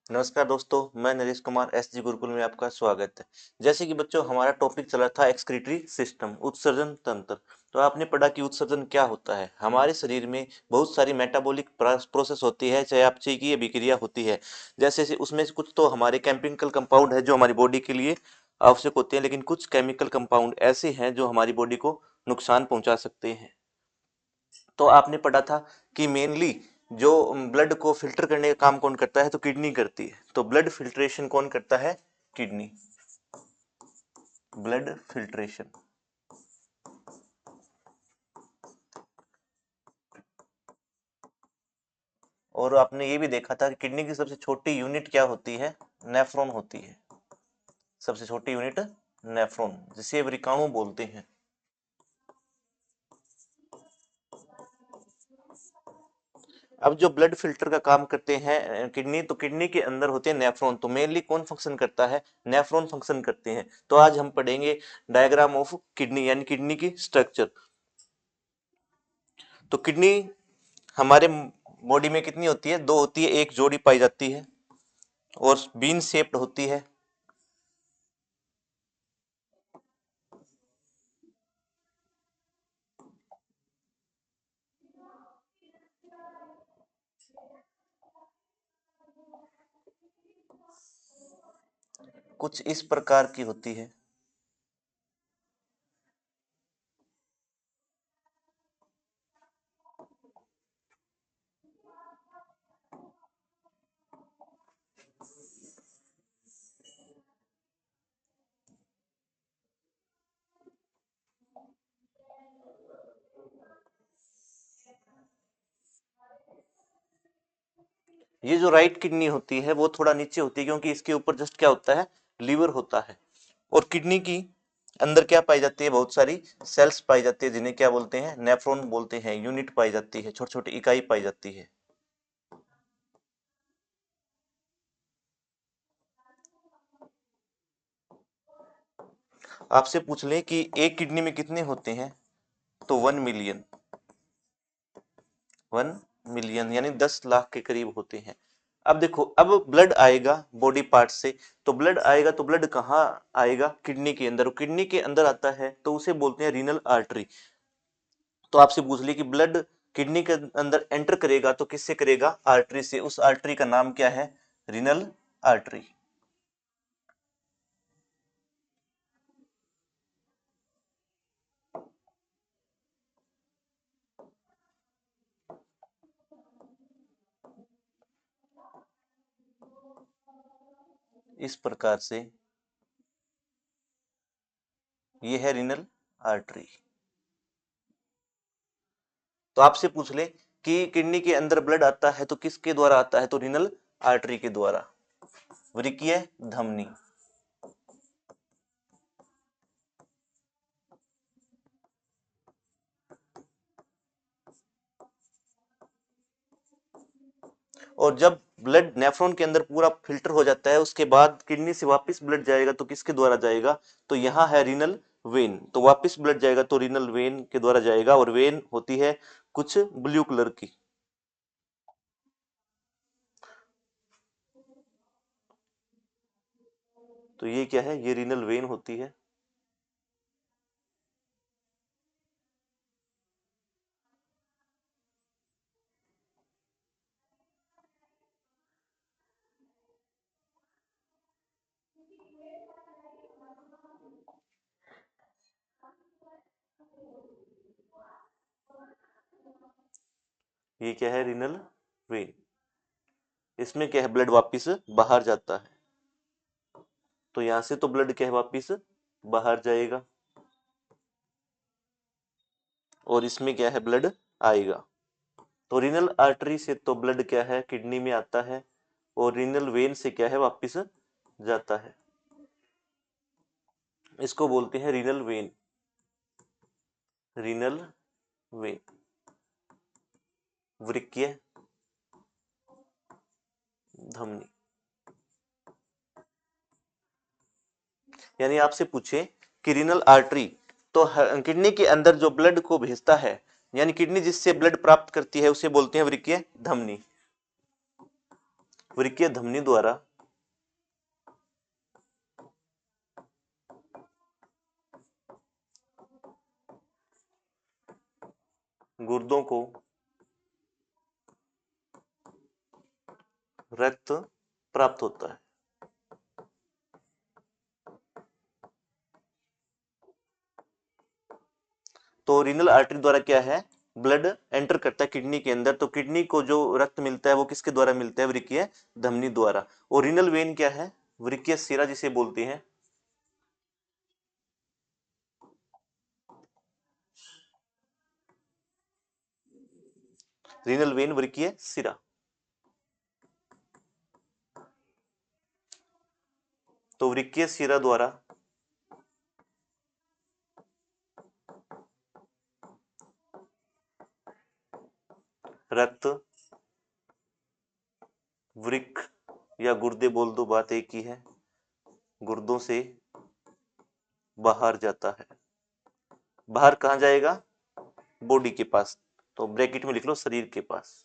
नमस्कार दोस्तों, मैं नरेश कुमार एसजी गुरुकुल में आपका स्वागत है। जैसे कि बच्चों हमारा टॉपिक चला था एक्सक्रीटरी सिस्टम, उत्सर्जन तंत्र। तो आपने पढ़ा कि उत्सर्जन क्या होता है। हमारे शरीर में बहुत सारी मेटाबॉलिक प्रोसेस होती है, चाहे आप चाहिए या विक्रिया होती है। जैसे उसमें से कुछ तो हमारे केमिकल कंपाउंड है जो हमारी बॉडी के लिए आवश्यक होते हैं, लेकिन कुछ केमिकल कंपाउंड ऐसे हैं जो हमारी बॉडी को नुकसान पहुंचा सकते हैं। तो आपने पढ़ा था कि मेनली जो ब्लड को फिल्टर करने का काम कौन करता है, तो किडनी करती है। तो ब्लड फिल्ट्रेशन कौन करता है? किडनी। Blood filtration. और आपने ये भी देखा था कि किडनी की सबसे छोटी यूनिट क्या होती है? नेफ्रॉन होती है। सबसे छोटी यूनिट नेफ्रॉन, जिसे वृकाणु बोलते हैं। अब जो ब्लड फिल्टर का काम करते हैं किडनी, तो किडनी के अंदर होते हैं नेफ्रॉन। तो मेनली कौन फंक्शन करता है? नेफ्रॉन फंक्शन करते हैं। तो आज हम पढ़ेंगे डायग्राम ऑफ किडनी, यानी किडनी की स्ट्रक्चर। तो किडनी हमारे बॉडी में कितनी होती है? दो होती है, एक जोड़ी पाई जाती है और बीन शेप्ड होती है। कुछ इस प्रकार की होती है। ये जो राइट किडनी होती है वो थोड़ा नीचे होती है, क्योंकि इसके ऊपर जस्ट क्या होता है? लीवर होता है। और किडनी की अंदर क्या पाई जाती है? बहुत सारी सेल्स पाई जाती है, जिन्हें क्या बोलते हैं? नेफ्रॉन बोलते हैं। यूनिट पाई जाती है, छोटी छोटी इकाई पाई जाती है। आपसे पूछ लें कि एक किडनी में कितने होते हैं, तो 1 मिलियन। 1 मिलियन यानी 10 लाख के करीब होते हैं। अब देखो, अब ब्लड आएगा बॉडी पार्ट से। तो ब्लड आएगा, तो ब्लड कहाँ आएगा? किडनी के अंदर। किडनी के अंदर आता है तो उसे बोलते हैं रीनल आर्टरी। तो आपसे पूछ ली कि ब्लड किडनी के अंदर एंटर करेगा तो किससे करेगा? आर्टरी से। उस आर्टरी का नाम क्या है? Renal artery. इस प्रकार से ये है रीनल आर्टरी। तो आपसे पूछ ले कि किडनी के अंदर ब्लड आता है तो किसके द्वारा आता है? तो रीनल आर्टरी के द्वारा। वृकीय धमनी। और जब ब्लड नेफ्रॉन के अंदर पूरा फिल्टर हो जाता है, उसके बाद किडनी से वापस ब्लड जाएगा तो किसके द्वारा जाएगा? तो यहाँ है रीनल वेन। तो वापस ब्लड जाएगा तो रीनल वेन के द्वारा जाएगा, और वेन होती है कुछ ब्लू कलर की। तो ये क्या है? ये रीनल वेन होती है। ये क्या है? Renal vein. इसमें क्या है? ब्लड वापस बाहर जाता है। तो यहां से तो ब्लड क्या है? वापस बाहर जाएगा। और इसमें क्या है? ब्लड आएगा। तो रीनल आर्टरी से तो ब्लड क्या है? किडनी में आता है। और रीनल वेन से क्या है? वापस जाता है। इसको बोलते हैं रीनल वेन। Renal vein. वृक्कीय धमनी। यानी आपसे पूछे कि रीनल आर्टरी तो किडनी के अंदर जो ब्लड को भेजता है, यानी किडनी जिससे ब्लड प्राप्त करती है, उसे बोलते हैं वृक्कीय धमनी। वृक्कीय धमनी द्वारा गुर्दों को रक्त प्राप्त होता है। तो रीनल आर्टरी द्वारा क्या है, ब्लड एंटर करता है किडनी के अंदर, तो किडनी को जो रक्त मिलता है वो किसके द्वारा मिलता है, वृक्कीय धमनी द्वारा। और रीनल वेन क्या है, वृक्कीय सिरा जिसे बोलते हैं। रीनल वेन वृक्कीय सिरा। तो वृक्कीय सिरा द्वारा रक्त वृक्क या गुर्दे बोल दो, बात एक ही है, गुर्दों से बाहर जाता है। बाहर कहाँ जाएगा, बॉडी के पास, तो ब्रैकेट में लिख लो शरीर के पास।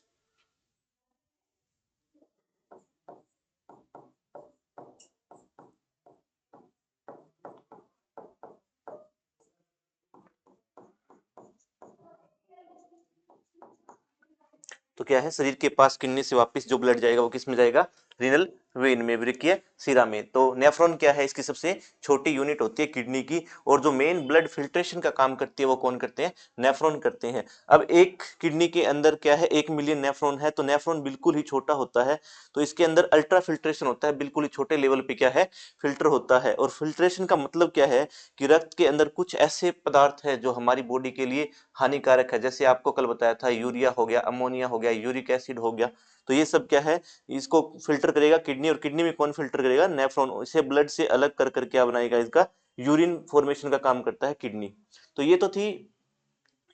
तो क्या है, शरीर के पास किडनी से वापस जो ब्लड जाएगा वो किस में जाएगा, रीनल वेन में, वृक्कीय सिरा में। तो नेफ्रॉन क्या है, इसकी सबसे छोटी यूनिट होती है किडनी की, और जो मेन ब्लड फिल्ट्रेशन का काम करती है वो कौन करते हैं, नेफ्रॉन करते हैं। अब एक किडनी के अंदर क्या है, 1 मिलियन नेफ्रॉन है, तो नेफ्रॉन बिल्कुल ही छोटा होता है, तो इसके अंदर अल्ट्रा फिल्ट्रेशन होता है, बिल्कुल ही छोटे लेवल पे क्या है, फिल्टर होता है। और फिल्ट्रेशन का मतलब क्या है, कि रक्त के अंदर कुछ ऐसे पदार्थ है जो हमारी बॉडी के लिए हानिकारक है, जैसे आपको कल बताया था, यूरिया हो गया, अमोनिया हो गया, यूरिक एसिड हो गया, तो ये सब क्या है, इसको फिल्टर करेगा किडनी, और किडनी में कौन फिल्टर करेगा, नेफ्रॉन, इसे ब्लड से अलग कर कर क्या बनाएगा, इसका यूरिन फॉर्मेशन का काम करता है किडनी। तो ये तो थी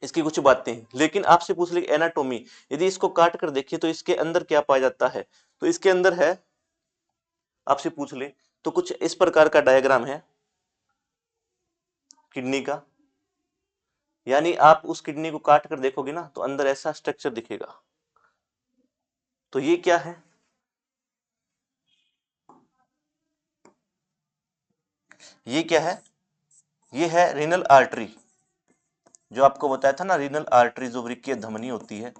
इसकी कुछ बातें, लेकिन आपसे पूछ ले एनाटोमी, यदि इसको काट कर देखिए तो इसके अंदर क्या पाया जाता है, तो इसके अंदर है, आपसे पूछ ले तो कुछ इस प्रकार का डायग्राम है किडनी का, यानी आप उस किडनी को काट कर देखोगे ना तो अंदर ऐसा स्ट्रक्चर दिखेगा। तो ये क्या है, ये क्या है, ये है रीनल आर्टरी, जो आपको बताया था ना, रीनल आर्टरी जो वृक्कीय धमनी होती है।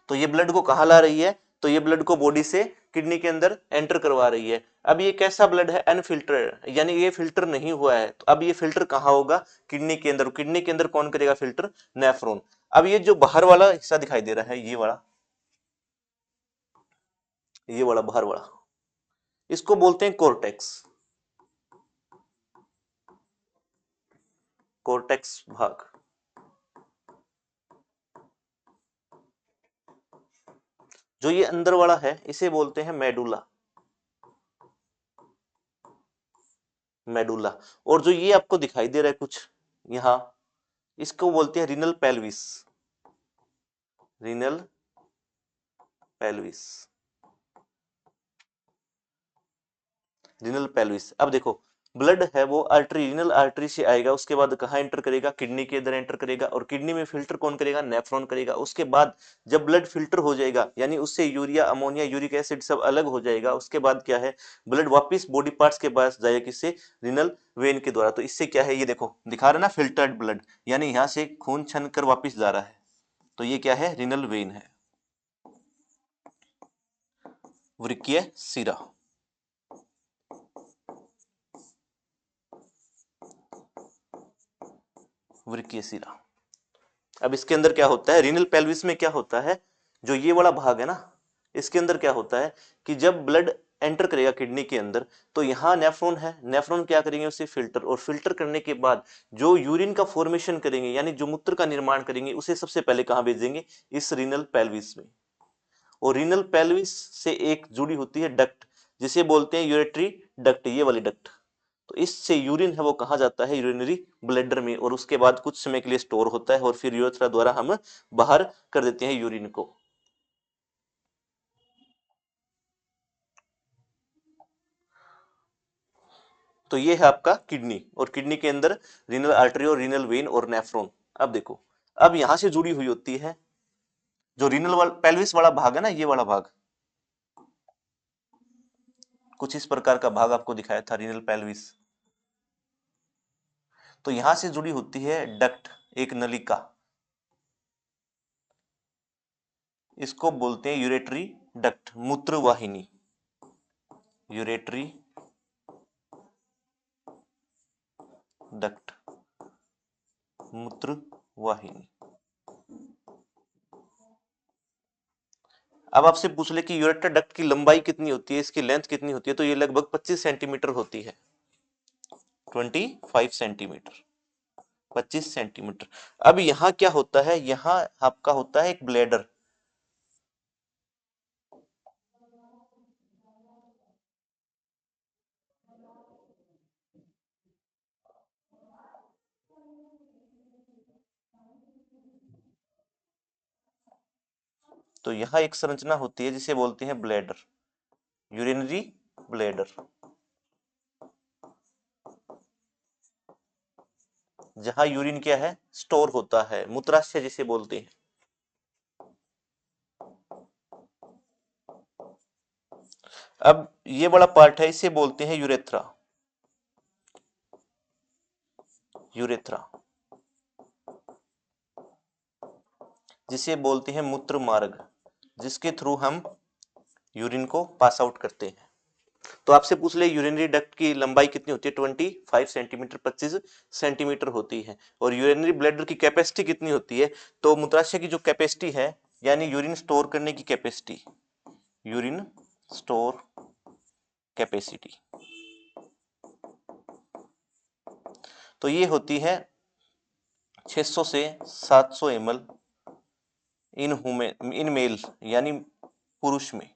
तो ये ब्लड को कहाँ ला रही है, तो ये ब्लड को बॉडी से किडनी के अंदर एंटर करवा रही है। अब ये कैसा ब्लड है, अनफिल्टर्ड, यानी ये फिल्टर नहीं हुआ है, तो अब ये फिल्टर कहाँ होगा, किडनी के अंदर। किडनी के अंदर कौन करेगा फिल्टर, नेफ्रॉन। अब ये जो बाहर वाला हिस्सा दिखाई दे रहा है, ये वाला, ये वाला बाहर वाला, इसको बोलते हैं कोर्टेक्स, कोर्टेक्स भाग। जो ये अंदर वाला है इसे बोलते हैं मेडुला, मेडुला। और जो ये आपको दिखाई दे रहा है कुछ यहाँ, इसको बोलते हैं renal pelvis, renal pelvis, renal pelvis. अब देखो, ब्लड है वो आर्टरी, रीनल आर्टरी से आएगा, उसके बाद कहाँ एंटर करेगा, किडनी के अंदर एंटर करेगा, और किडनी में फिल्टर कौन करेगा, नेफ्रॉन करेगा। उसके बाद जब ब्लड फिल्टर हो जाएगा, यानी उससे यूरिया, अमोनिया, यूरिक एसिड सब अलग हो जाएगा, उसके बाद क्या है, ब्लड वापस बॉडी पार्ट्स के पास जाएगा, किससे, रीनल वेन के द्वारा। तो इससे क्या है, ये देखो दिखा रहा है ना, फिल्टर्ड ब्लड, यानी यहाँ से खून छन कर वापिस जा रहा है, तो ये क्या है, रीनल वेन है, वृक्कीय सिरा। वृक्कीय सिरा। अब इसके अंदर क्या होता है, रीनल पेल्विस में क्या होता है, जो ये वाला भाग है ना, इसके अंदर क्या होता है, कि जब ब्लड एंटर करेगा किडनी के अंदर, तो यहाँ नेफ्रॉन है, नेफ्रॉन क्या करेंगे, उसे फिल्टर, और फिल्टर करने के बाद जो यूरिन का फॉर्मेशन करेंगे, यानी जो मूत्र का निर्माण करेंगे, उसे सबसे पहले कहाँ भेजेंगे, इस रीनल पेल्विस में। और रीनल पेल्विस से एक जुड़ी होती है डक्ट, जिसे बोलते हैं यूरेटरी डक्ट, ये वाली डक्ट। तो इससे यूरिन है वो कहाँ जाता है, यूरिनरी ब्लैडर में, और उसके बाद कुछ समय के लिए स्टोर होता है, और फिर यूरेथ्रा द्वारा हम बाहर कर देते हैं यूरिन को। तो ये है आपका किडनी, और किडनी के अंदर रीनल आर्टरी और रीनल वेन और नेफ्रॉन। अब देखो, अब यहां से जुड़ी हुई होती है जो रीनल वाला पेल्विस वाला भाग है ना, ये वाला भाग, कुछ इस प्रकार का भाग आपको दिखाया था, रीनल पेल्विस। तो यहां से जुड़ी होती है डक्ट, एक नलिका, इसको बोलते हैं यूरेटरी डक्ट, मूत्र वाहिनी, यूरेटरी डक्ट, मूत्र वाहिनी। अब आपसे पूछ ले कि यूरेटर डक्ट की लंबाई कितनी होती है, इसकी लेंथ कितनी होती है, तो ये लगभग 25 सेंटीमीटर होती है, 25 सेंटीमीटर, 25 सेंटीमीटर। अब यहाँ क्या होता है, यहाँ आपका होता है एक ब्लेडर, तो यहाँ एक संरचना होती है जिसे बोलते हैं ब्लेडर, यूरिनरी ब्लेडर, जहां यूरिन क्या है, स्टोर होता है, मूत्राशय जिसे बोलते हैं। अब ये बड़ा पार्ट है, इसे बोलते हैं यूरेथ्रा, यूरेथ्रा जिसे बोलते हैं मूत्र मार्ग, जिसके थ्रू हम यूरिन को पास आउट करते हैं। तो आपसे पूछ ले यूरिनरी डक्ट की लंबाई कितनी होती है, 25 सेंटीमीटर, 25 सेंटीमीटर होती है। और यूरिनरी ब्लैडर की कैपेसिटी कितनी होती है, तो मूत्राशय की जो कैपेसिटी है, यानी यूरिन स्टोर करने की कैपेसिटी, यूरिन स्टोर कैपेसिटी, तो ये होती है 600 से 700 ml इन मेल, यानी पुरुष में।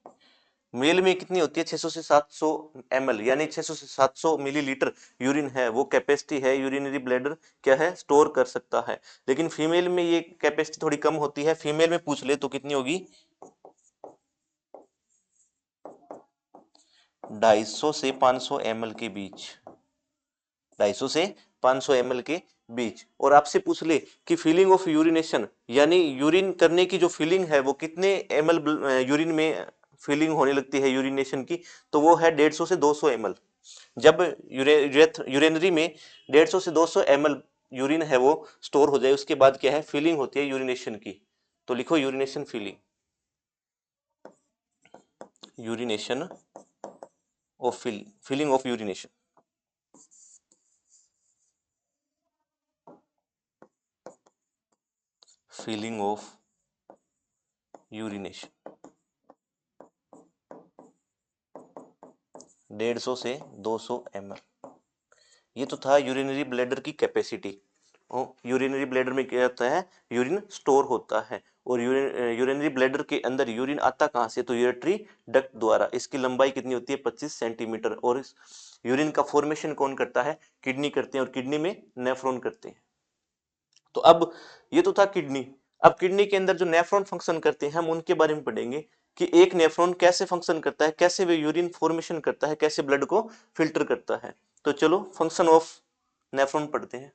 मेल में कितनी होती है, 600 से 700 ml, यानी 600 से 700 मिलीलीटर यूरिन है, वो कैपेसिटी है, यूरिनरी ब्लैडर क्या है, स्टोर कर सकता है। लेकिन फीमेल में ये कैपेसिटी थोड़ी कम होती है, फीमेल में पूछ ले तो कितनी होगी, 250 से 500 ml के बीच, 250 से 500 ml के बीच। और आपसे पूछ ले कि फीलिंग ऑफ यूरिनेशन, यानी यूरिन करने की जो फीलिंग है वो कितने ml यूरिन में फीलिंग होने लगती है यूरिनेशन की, तो वो है 150 से 200 ml। जब यूरेनरी में 150 से 200 ml यूरिन है वो स्टोर हो जाए, उसके बाद क्या है, फीलिंग होती है यूरिनेशन की। तो लिखो urination feeling, urination of feeling of urination, feeling of urination, 150 से 200 ml। ये तो था यूरिनरी ब्लैडर की कैपेसिटी। यूरिनरी ब्लैडर में क्या होता है, यूरिन स्टोर होता है। और यूरिनरी ब्लैडर के अंदर यूरिन आता कहाँ से, तो यूरेटरी डक्ट द्वारा। इसकी लंबाई कितनी होती है, 25 सेंटीमीटर। और इस यूरिन का फॉर्मेशन कौन करता है, किडनी करते हैं, और किडनी में नेफ्रॉन करते हैं। तो अब ये तो था किडनी। अब किडनी के अंदर जो नेफ्रॉन फंक्शन करते हैं, हम उनके बारे में पढ़ेंगे कि एक नेफ्रॉन कैसे फंक्शन करता है, कैसे वे यूरिन फॉर्मेशन करता है, कैसे ब्लड को फिल्टर करता है। तो चलो फंक्शन ऑफ नेफ्रॉन पढ़ते हैं।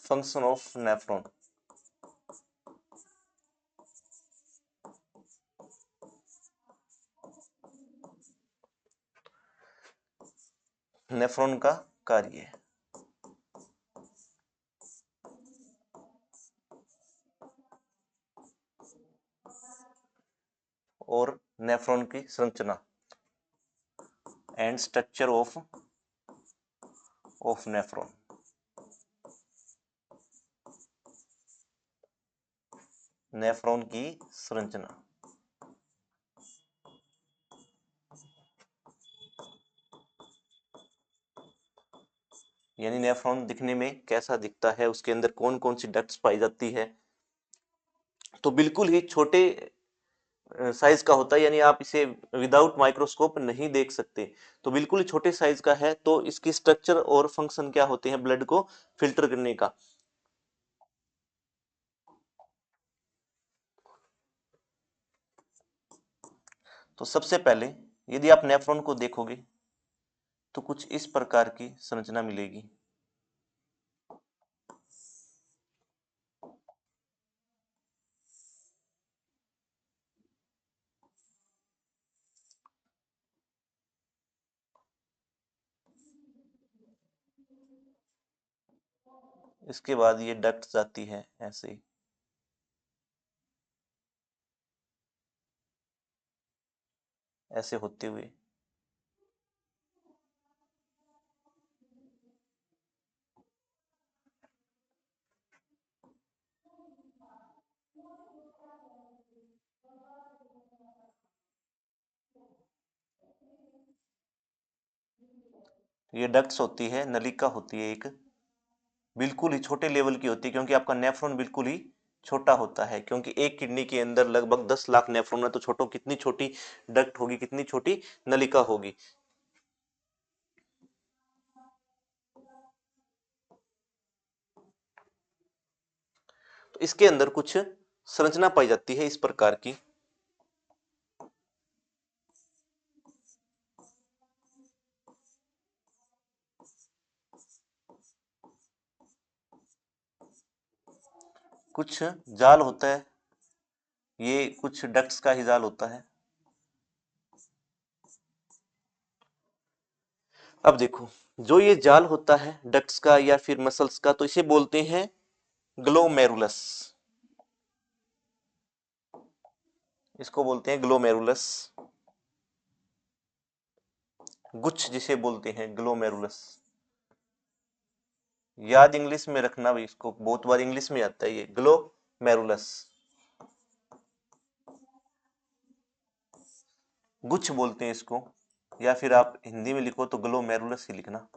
फंक्शन ऑफ नेफ्रॉन, नेफ्रॉन का कार्य और नेफ्रॉन की संरचना, and structure of nephron. Nephron की संरचना, यानी नेफ्रॉन दिखने में कैसा दिखता है, उसके अंदर कौन कौन सी डक्ट्स पाई जाती है, तो बिल्कुल ही छोटे साइज का होता है, यानी आप इसे विदाउट माइक्रोस्कोप नहीं देख सकते। तो बिल्कुल ही छोटे साइज का है। तो इसकी स्ट्रक्चर और फंक्शन क्या होते हैं ब्लड को फिल्टर करने का? तो सबसे पहले यदि आप नेफ्रॉन को देखोगे तो कुछ इस प्रकार की संरचना मिलेगी। इसके बाद ये डक्ट जाती है ऐसे, ऐसे होते हुए। ये डक्ट्स होती है, नलिका होती है एक, बिल्कुल ही छोटे लेवल की होती है, क्योंकि आपका नेफ्रॉन बिल्कुल ही छोटा होता है। क्योंकि एक किडनी के अंदर लगभग 10 लाख नेफ्रॉन है, तो छोटो कितनी छोटी डक्ट होगी, कितनी छोटी नलिका होगी। तो इसके अंदर कुछ संरचना पाई जाती है इस प्रकार की। कुछ जाल होता है, ये कुछ डक्ट्स का ही जाल होता है। अब देखो, जो ये जाल होता है डक्ट्स का या फिर मसल्स का, तो इसे बोलते हैं ग्लोमेरुलस। इसको बोलते हैं ग्लोमेरुलस, गुच्छ जिसे बोलते हैं ग्लोमेरुलस। याद इंग्लिश में रखना भाई, इसको बहुत बार इंग्लिश में आता है ये ग्लोमेरुलस। गुच्छ बोलते हैं इसको, या फिर आप हिंदी में लिखो तो ग्लोमेरुलस ही लिखना,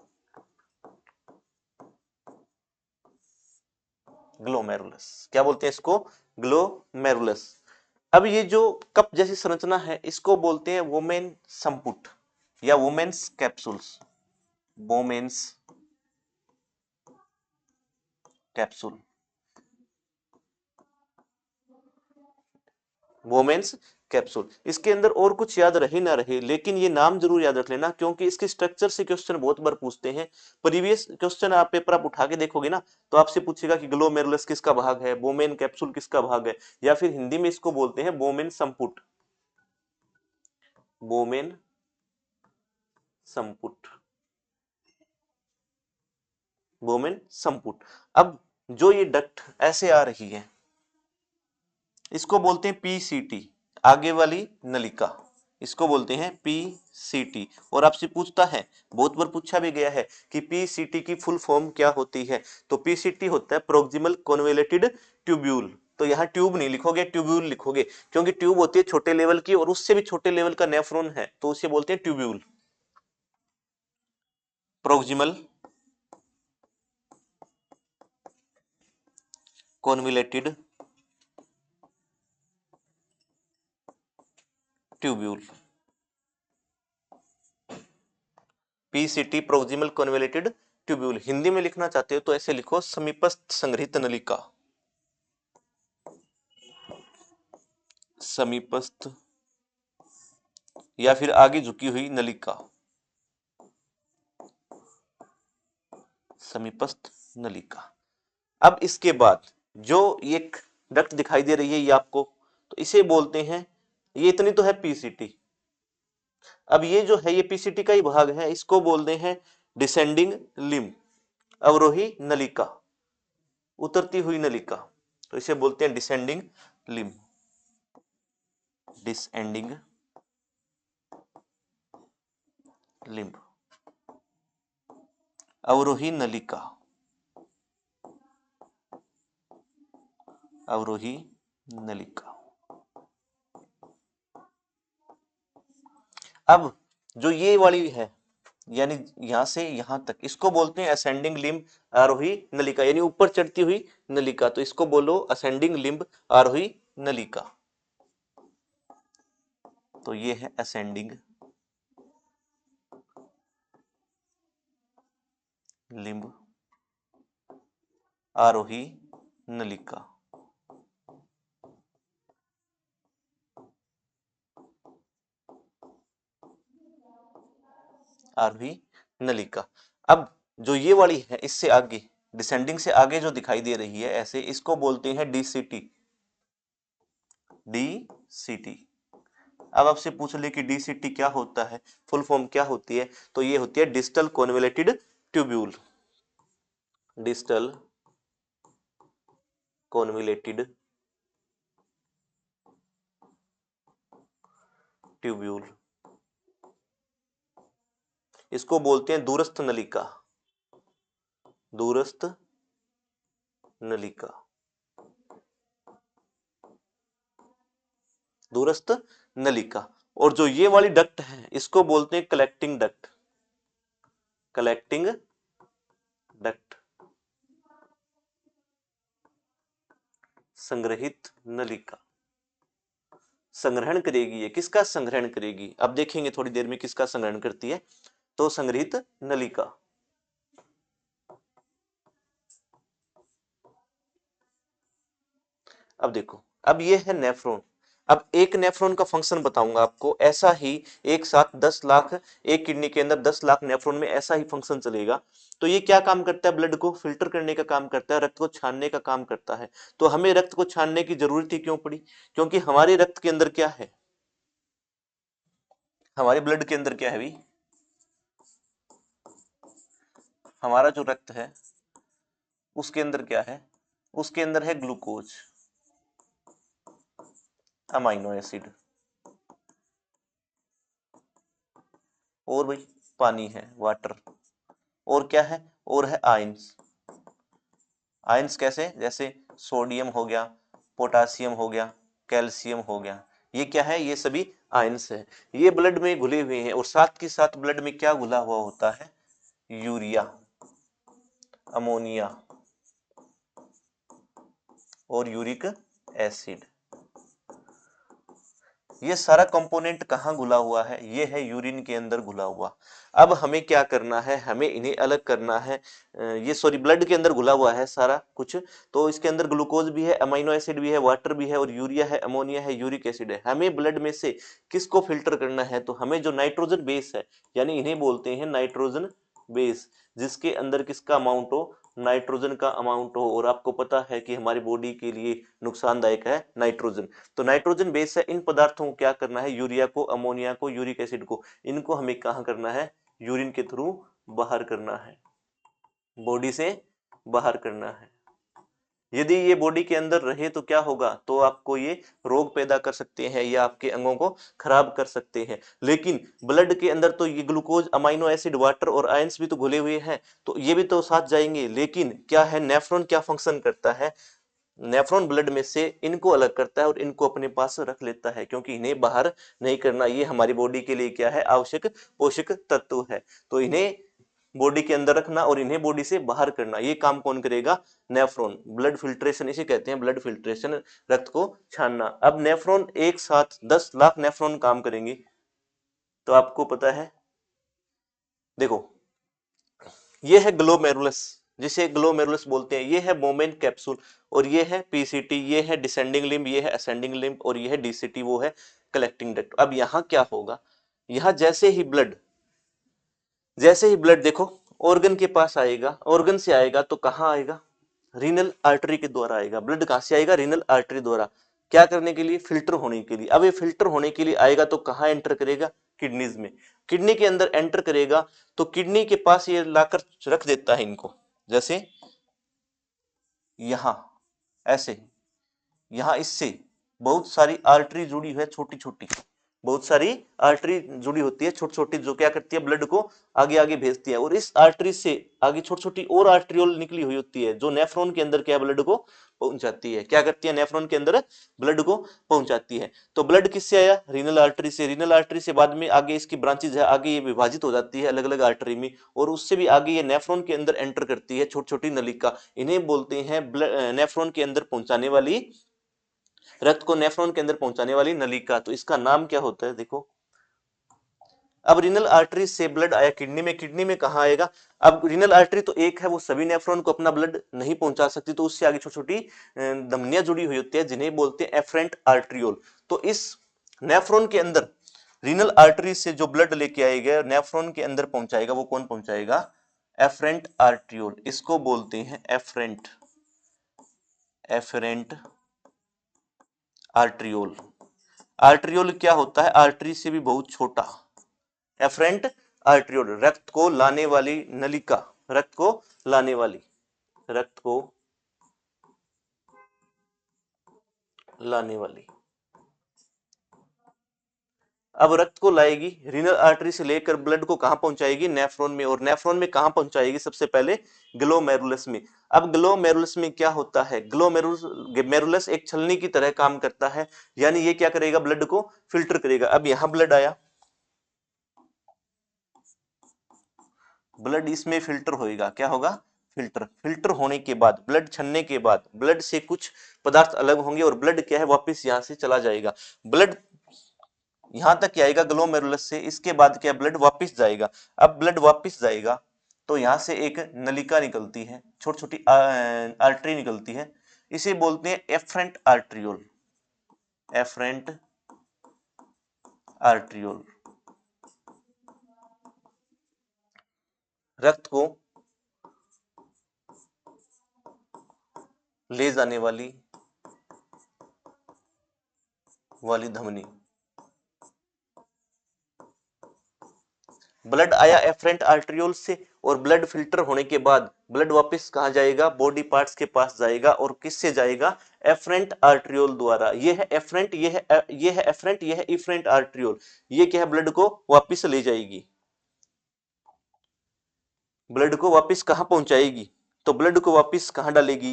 ग्लोमेरुलस। क्या बोलते हैं इसको? ग्लोमेरुलस। अब ये जो कप जैसी संरचना है इसको बोलते हैं वोमेन संपुट या women's capsules, women's capsule, women's capsule. इसके अंदर और कुछ याद रहे ना रहे, लेकिन ये नाम जरूर याद रख लेना, क्योंकि इसके स्ट्रक्चर से क्वेश्चन बहुत बार पूछते हैं। प्रीवियस क्वेश्चन आप पेपर आप उठा के देखोगे ना, तो आपसे पूछेगा कि ग्लोमेरुलस किसका भाग है, वोमेन कैप्सूल किसका भाग है, या फिर हिंदी में इसको बोलते हैं वोमेन संपुट, वोमेन संपुट, वोमेन संपुट। अब जो ये डक्ट ऐसे आ रही है इसको बोलते हैं पीसीटी, आगे वाली नलिका, इसको बोलते हैं पीसीटी। और आपसे पूछता है, बहुत बार पूछा भी गया है कि पीसीटी की फुल फॉर्म क्या होती है। तो पीसीटी होता है प्रोक्सिमल कॉन्वोलेटेड ट्यूब्यूल। तो यहाँ ट्यूब नहीं लिखोगे, ट्यूब्यूल लिखोगे, क्योंकि ट्यूब होती है छोटे लेवल की और उससे भी छोटे लेवल का नेफ्रॉन है, तो उसे बोलते हैं tubule. Proximal convoluted tubule, PCT proximal convoluted tubule. Hindi में लिखना चाहते हो तो ऐसे लिखो समीपस्थ संग्रहित नलिका, समीपस्थ या फिर आगे झुकी हुई नलिका, समीपस्थ नलिका। अब इसके बाद जो एक डक्ट दिखाई दे रही है ये आपको, तो इसे बोलते हैं, ये इतनी तो है पीसीटी। अब ये जो है ये पीसीटी का ही भाग है, इसको बोलते हैं डिसेंडिंग लिम्ब, अवरोही नलिका, उतरती हुई नलिका। तो इसे बोलते हैं डिसेंडिंग लिम्ब, डिसेंडिंग लिम्ब, अवरोही नलिका, अवरोही नलिका। अब जो ये वाली है, यानी यहां से यहां तक, इसको बोलते हैं असेंडिंग लिम्ब, आरोही नलिका, यानी ऊपर चढ़ती हुई नलिका। तो इसको बोलो असेंडिंग लिम्ब, आरोही नलिका, तो ये है असेंडिंग लिम्ब, आरोही नलिका। आरोही नलिका। अब जो ये वाली है इससे आगे, डिसेंडिंग से आगे जो दिखाई दे रही है ऐसे, इसको बोलते हैं डीसीटी। डीसीटी। अब आपसे पूछ ले कि डीसीटी क्या होता है, फुल फॉर्म क्या होती है, तो ये होती है distal convoluted tubule. Distal convoluted tubule, इसको बोलते हैं दूरस्थ नलिका। दूरस्थ नलिका, दूरस्थ नलिका। और जो ये वाली डक्ट है इसको बोलते हैं कलेक्टिंग डक्ट। कलेक्टिंग डक्ट, संग्रहित नलिका। संग्रहण करेगी, ये किसका संग्रहण करेगी, अब देखेंगे थोड़ी देर में किसका संग्रहण करती है, तो संग्रहित नलिका। अब देखो, अब ये है नेफ्रॉन। अब एक नेफ्रॉन का फंक्शन बताऊंगा आपको, ऐसा ही एक साथ 10 लाख, एक किडनी के अंदर 10 लाख नेफ्रॉन में ऐसा ही फंक्शन चलेगा। तो ये क्या काम करता है, ब्लड को फिल्टर करने का काम करता है, रक्त को छानने का काम करता है। तो हमें रक्त को छानने की जरूरत ही क्यों पड़ी, क्योंकि हमारे रक्त के अंदर क्या है, हमारे ब्लड के अंदर क्या है भाई, हमारा जो रक्त है उसके अंदर क्या है, उसके अंदर है ग्लूकोज, अमाइनो एसिड, और भाई पानी है, वाटर, और क्या है, और है आयंस। आयंस कैसे, जैसे सोडियम हो गया, पोटासियम हो गया, कैल्शियम हो गया, ये क्या है, ये सभी आयंस है। ये ब्लड में घुले हुए हैं, और साथ के साथ ब्लड में क्या घुला हुआ होता है, यूरिया, अमोनिया और यूरिक एसिड। ये सारा कंपोनेंट कहाँ घुला हुआ है, ये है यूरिन के अंदर घुला हुआ। अब हमें क्या करना है, हमें इन्हें अलग करना है। ये सॉरी, ब्लड के अंदर घुला हुआ है सारा कुछ, तो इसके अंदर ग्लूकोज भी है, अमीनो एसिड भी है, वाटर भी है, और यूरिया है, अमोनिया है, यूरिक एसिड है। हमें ब्लड में से किसको फिल्टर करना है, तो हमें जो नाइट्रोजन बेस है, यानी इन्हें बोलते हैं नाइट्रोजन बेस, जिसके अंदर किसका अमाउंट हो, नाइट्रोजन का अमाउंट हो। और आपको पता है कि हमारी बॉडी के लिए नुकसानदायक है नाइट्रोजन। तो नाइट्रोजन बेस है, इन पदार्थों को क्या करना है, यूरिया को, अमोनिया को, यूरिक एसिड को, इनको हमें कहाँ करना है, यूरिन के थ्रू बाहर करना है, बॉडी से बाहर करना है। यदि ये बॉडी के अंदर रहे तो क्या होगा, तो आपको ये रोग पैदा कर सकते हैं या आपके अंगों को खराब कर सकते हैं। लेकिन ब्लड के अंदर तो ये ग्लूकोज, अमाइनो एसिड, वाटर और आयंस भी तो घुले हुए हैं, तो ये भी तो साथ जाएंगे। लेकिन क्या है, नेफ्रॉन क्या फंक्शन करता है, नेफ्रॉन ब्लड में से इनको अलग करता है और इनको अपने पास रख लेता है, क्योंकि इन्हें बाहर नहीं करना। ये हमारी बॉडी के लिए क्या है, आवश्यक पोषक तत्व है। तो इन्हें बॉडी के अंदर रखना और इन्हें बॉडी से बाहर करना, ये काम कौन करेगा, नेफ्रॉन। ब्लड फिल्ट्रेशन इसे कहते हैं, ब्लड फिल्ट्रेशन, रक्त को छानना। अब नेफ्रॉन एक साथ 10 लाख नेफ्रॉन काम करेंगे, तो आपको पता है, देखो ये है ग्लोमेरुलस, जिसे ग्लोमेरुलस बोलते हैं, ये है मोमेन कैप्सूल, और ये है पीसीटी, ये है डिसेंडिंग लिम्ब, ये है असेंडिंग लिम्ब, और ये है डीसीटी, वो है कलेक्टिंग डक्ट। अब यहाँ क्या होगा, यहाँ जैसे ही ब्लड देखो ऑर्गन के पास आएगा, ऑर्गन से आएगा तो कहाँ आएगा, रीनल आर्टरी के द्वारा आएगा। ब्लड कहाँ से आएगा, रीनल आर्टरी द्वारा, क्या करने के लिए, फिल्टर होने के लिए। अब ये फिल्टर होने के लिए आएगा तो कहाँ एंटर करेगा, किडनीज में, किडनी के अंदर एंटर करेगा, तो किडनी के पास ये लाकर रख देता है इनको, जैसे यहां, ऐसे, यहां इससे बहुत सारी आर्टरी जुड़ी है, छोटी छोटी, बहुत सारी आर्टरी जुड़ी होती है, छोटी छोटी, जो क्या करती है, ब्लड को आगे आगे भेजती है। और इस आर्टरी से आगे छोटी छोटी और आर्टरियोल निकली हुई होती है, जो नेफ्रॉन के अंदर क्या, ब्लड को पहुंचाती है। क्या करती है, नेफ्रॉन के अंदर ब्लड को पहुंचाती है। तो ब्लड किससे आया, रीनल आर्टरी से, रीनल आर्टरी से बाद में आगे इसकी ब्रांचेज है, आगे ये विभाजित हो जाती है अलग अलग आर्टरी में, और उससे भी आगे ये नेफ्रॉन के अंदर एंटर करती है, छोटी छोटी नलिका, इन्हें बोलते हैं नेफ्रॉन के अंदर पहुंचाने वाली रक्त को नेफ्रॉन के अंदर पहुंचाने वाली नलिका, तो इसका नाम क्या होता है देखो। अब रीनल आर्टरी से ब्लड आया किडनी में, किडनी में कहाँ आएगा। अब रीनल आर्टरी तो एक है, वो सभी नेफ्रॉन को अपना ब्लड नहीं पहुंचा सकती, तो उससे आगे छोटी छोटी धमनियां जुड़ी हुई होती है जिन्हें बोलते हैं एफरेंट आर्ट्रियोल। तो इस नेफ्रॉन के अंदर रीनल आर्टरी से जो ब्लड लेके आएगा नेफ्रॉन के अंदर पहुंचाएगा, वो कौन पहुंचाएगा, एफरेंट आर्ट्रियोल। इसको बोलते हैं एफरेंट, एफरेंट आर्ट्रियोल। आर्ट्रियोल क्या होता है, आर्टरी से भी बहुत छोटा। एफरेंट आर्ट्रियोल रक्त को लाने वाली नलिका, रक्त को लाने वाली, रक्त को लाने वाली। अब रक्त को लाएगी रीनल आर्टरी से लेकर ब्लड को कहां पहुंचाएगी, नेफ्रॉन में, और नेफ्रॉन में कहां पहुंचाएगी, सबसे पहले ग्लोमेरुलस में। अब ग्लोमेरुलस में क्या होता है, ग्लोमेरुलस एक छलनी की तरह काम करता है, यानी ये क्या करेगा, ब्लड को फिल्टर करेगा। अब यहां ब्लड आया, ब्लड इसमें फिल्टर होएगा, क्या होगा, फिल्टर। फिल्टर होने के बाद ब्लड छनने के बाद ब्लड से कुछ पदार्थ अलग होंगे और ब्लड क्या है वापस यहां से चला जाएगा। ब्लड यहां तक आएगा ग्लोमेरुलस से, इसके बाद क्या ब्लड वापस जाएगा। अब ब्लड वापस जाएगा तो यहां से एक नलिका निकलती है, छोटी छोटी आर्टरी निकलती है, इसे बोलते हैं एफरेंट आर्ट्रियोल, एफरेंट आर्ट्रियोल। रक्त को ले जाने वाली धमनी। ब्लड आया एफरेंट आर्ट्रियोल से, और ब्लड फिल्टर होने के बाद ब्लड वापस कहां जाएगा, बॉडी पार्ट्स के पास जाएगा, और किससे जाएगा, एफरेंट आर्ट्रियोल द्वारा। ये है एफरेंट, ये है एफरेंट, ये है इफरेंट आर्ट्रियोल। ये क्या है, ब्लड को वापस ले जाएगी, ब्लड को वापस कहां पहुंचाएगी, तो ब्लड को वापस कहां डालेगी,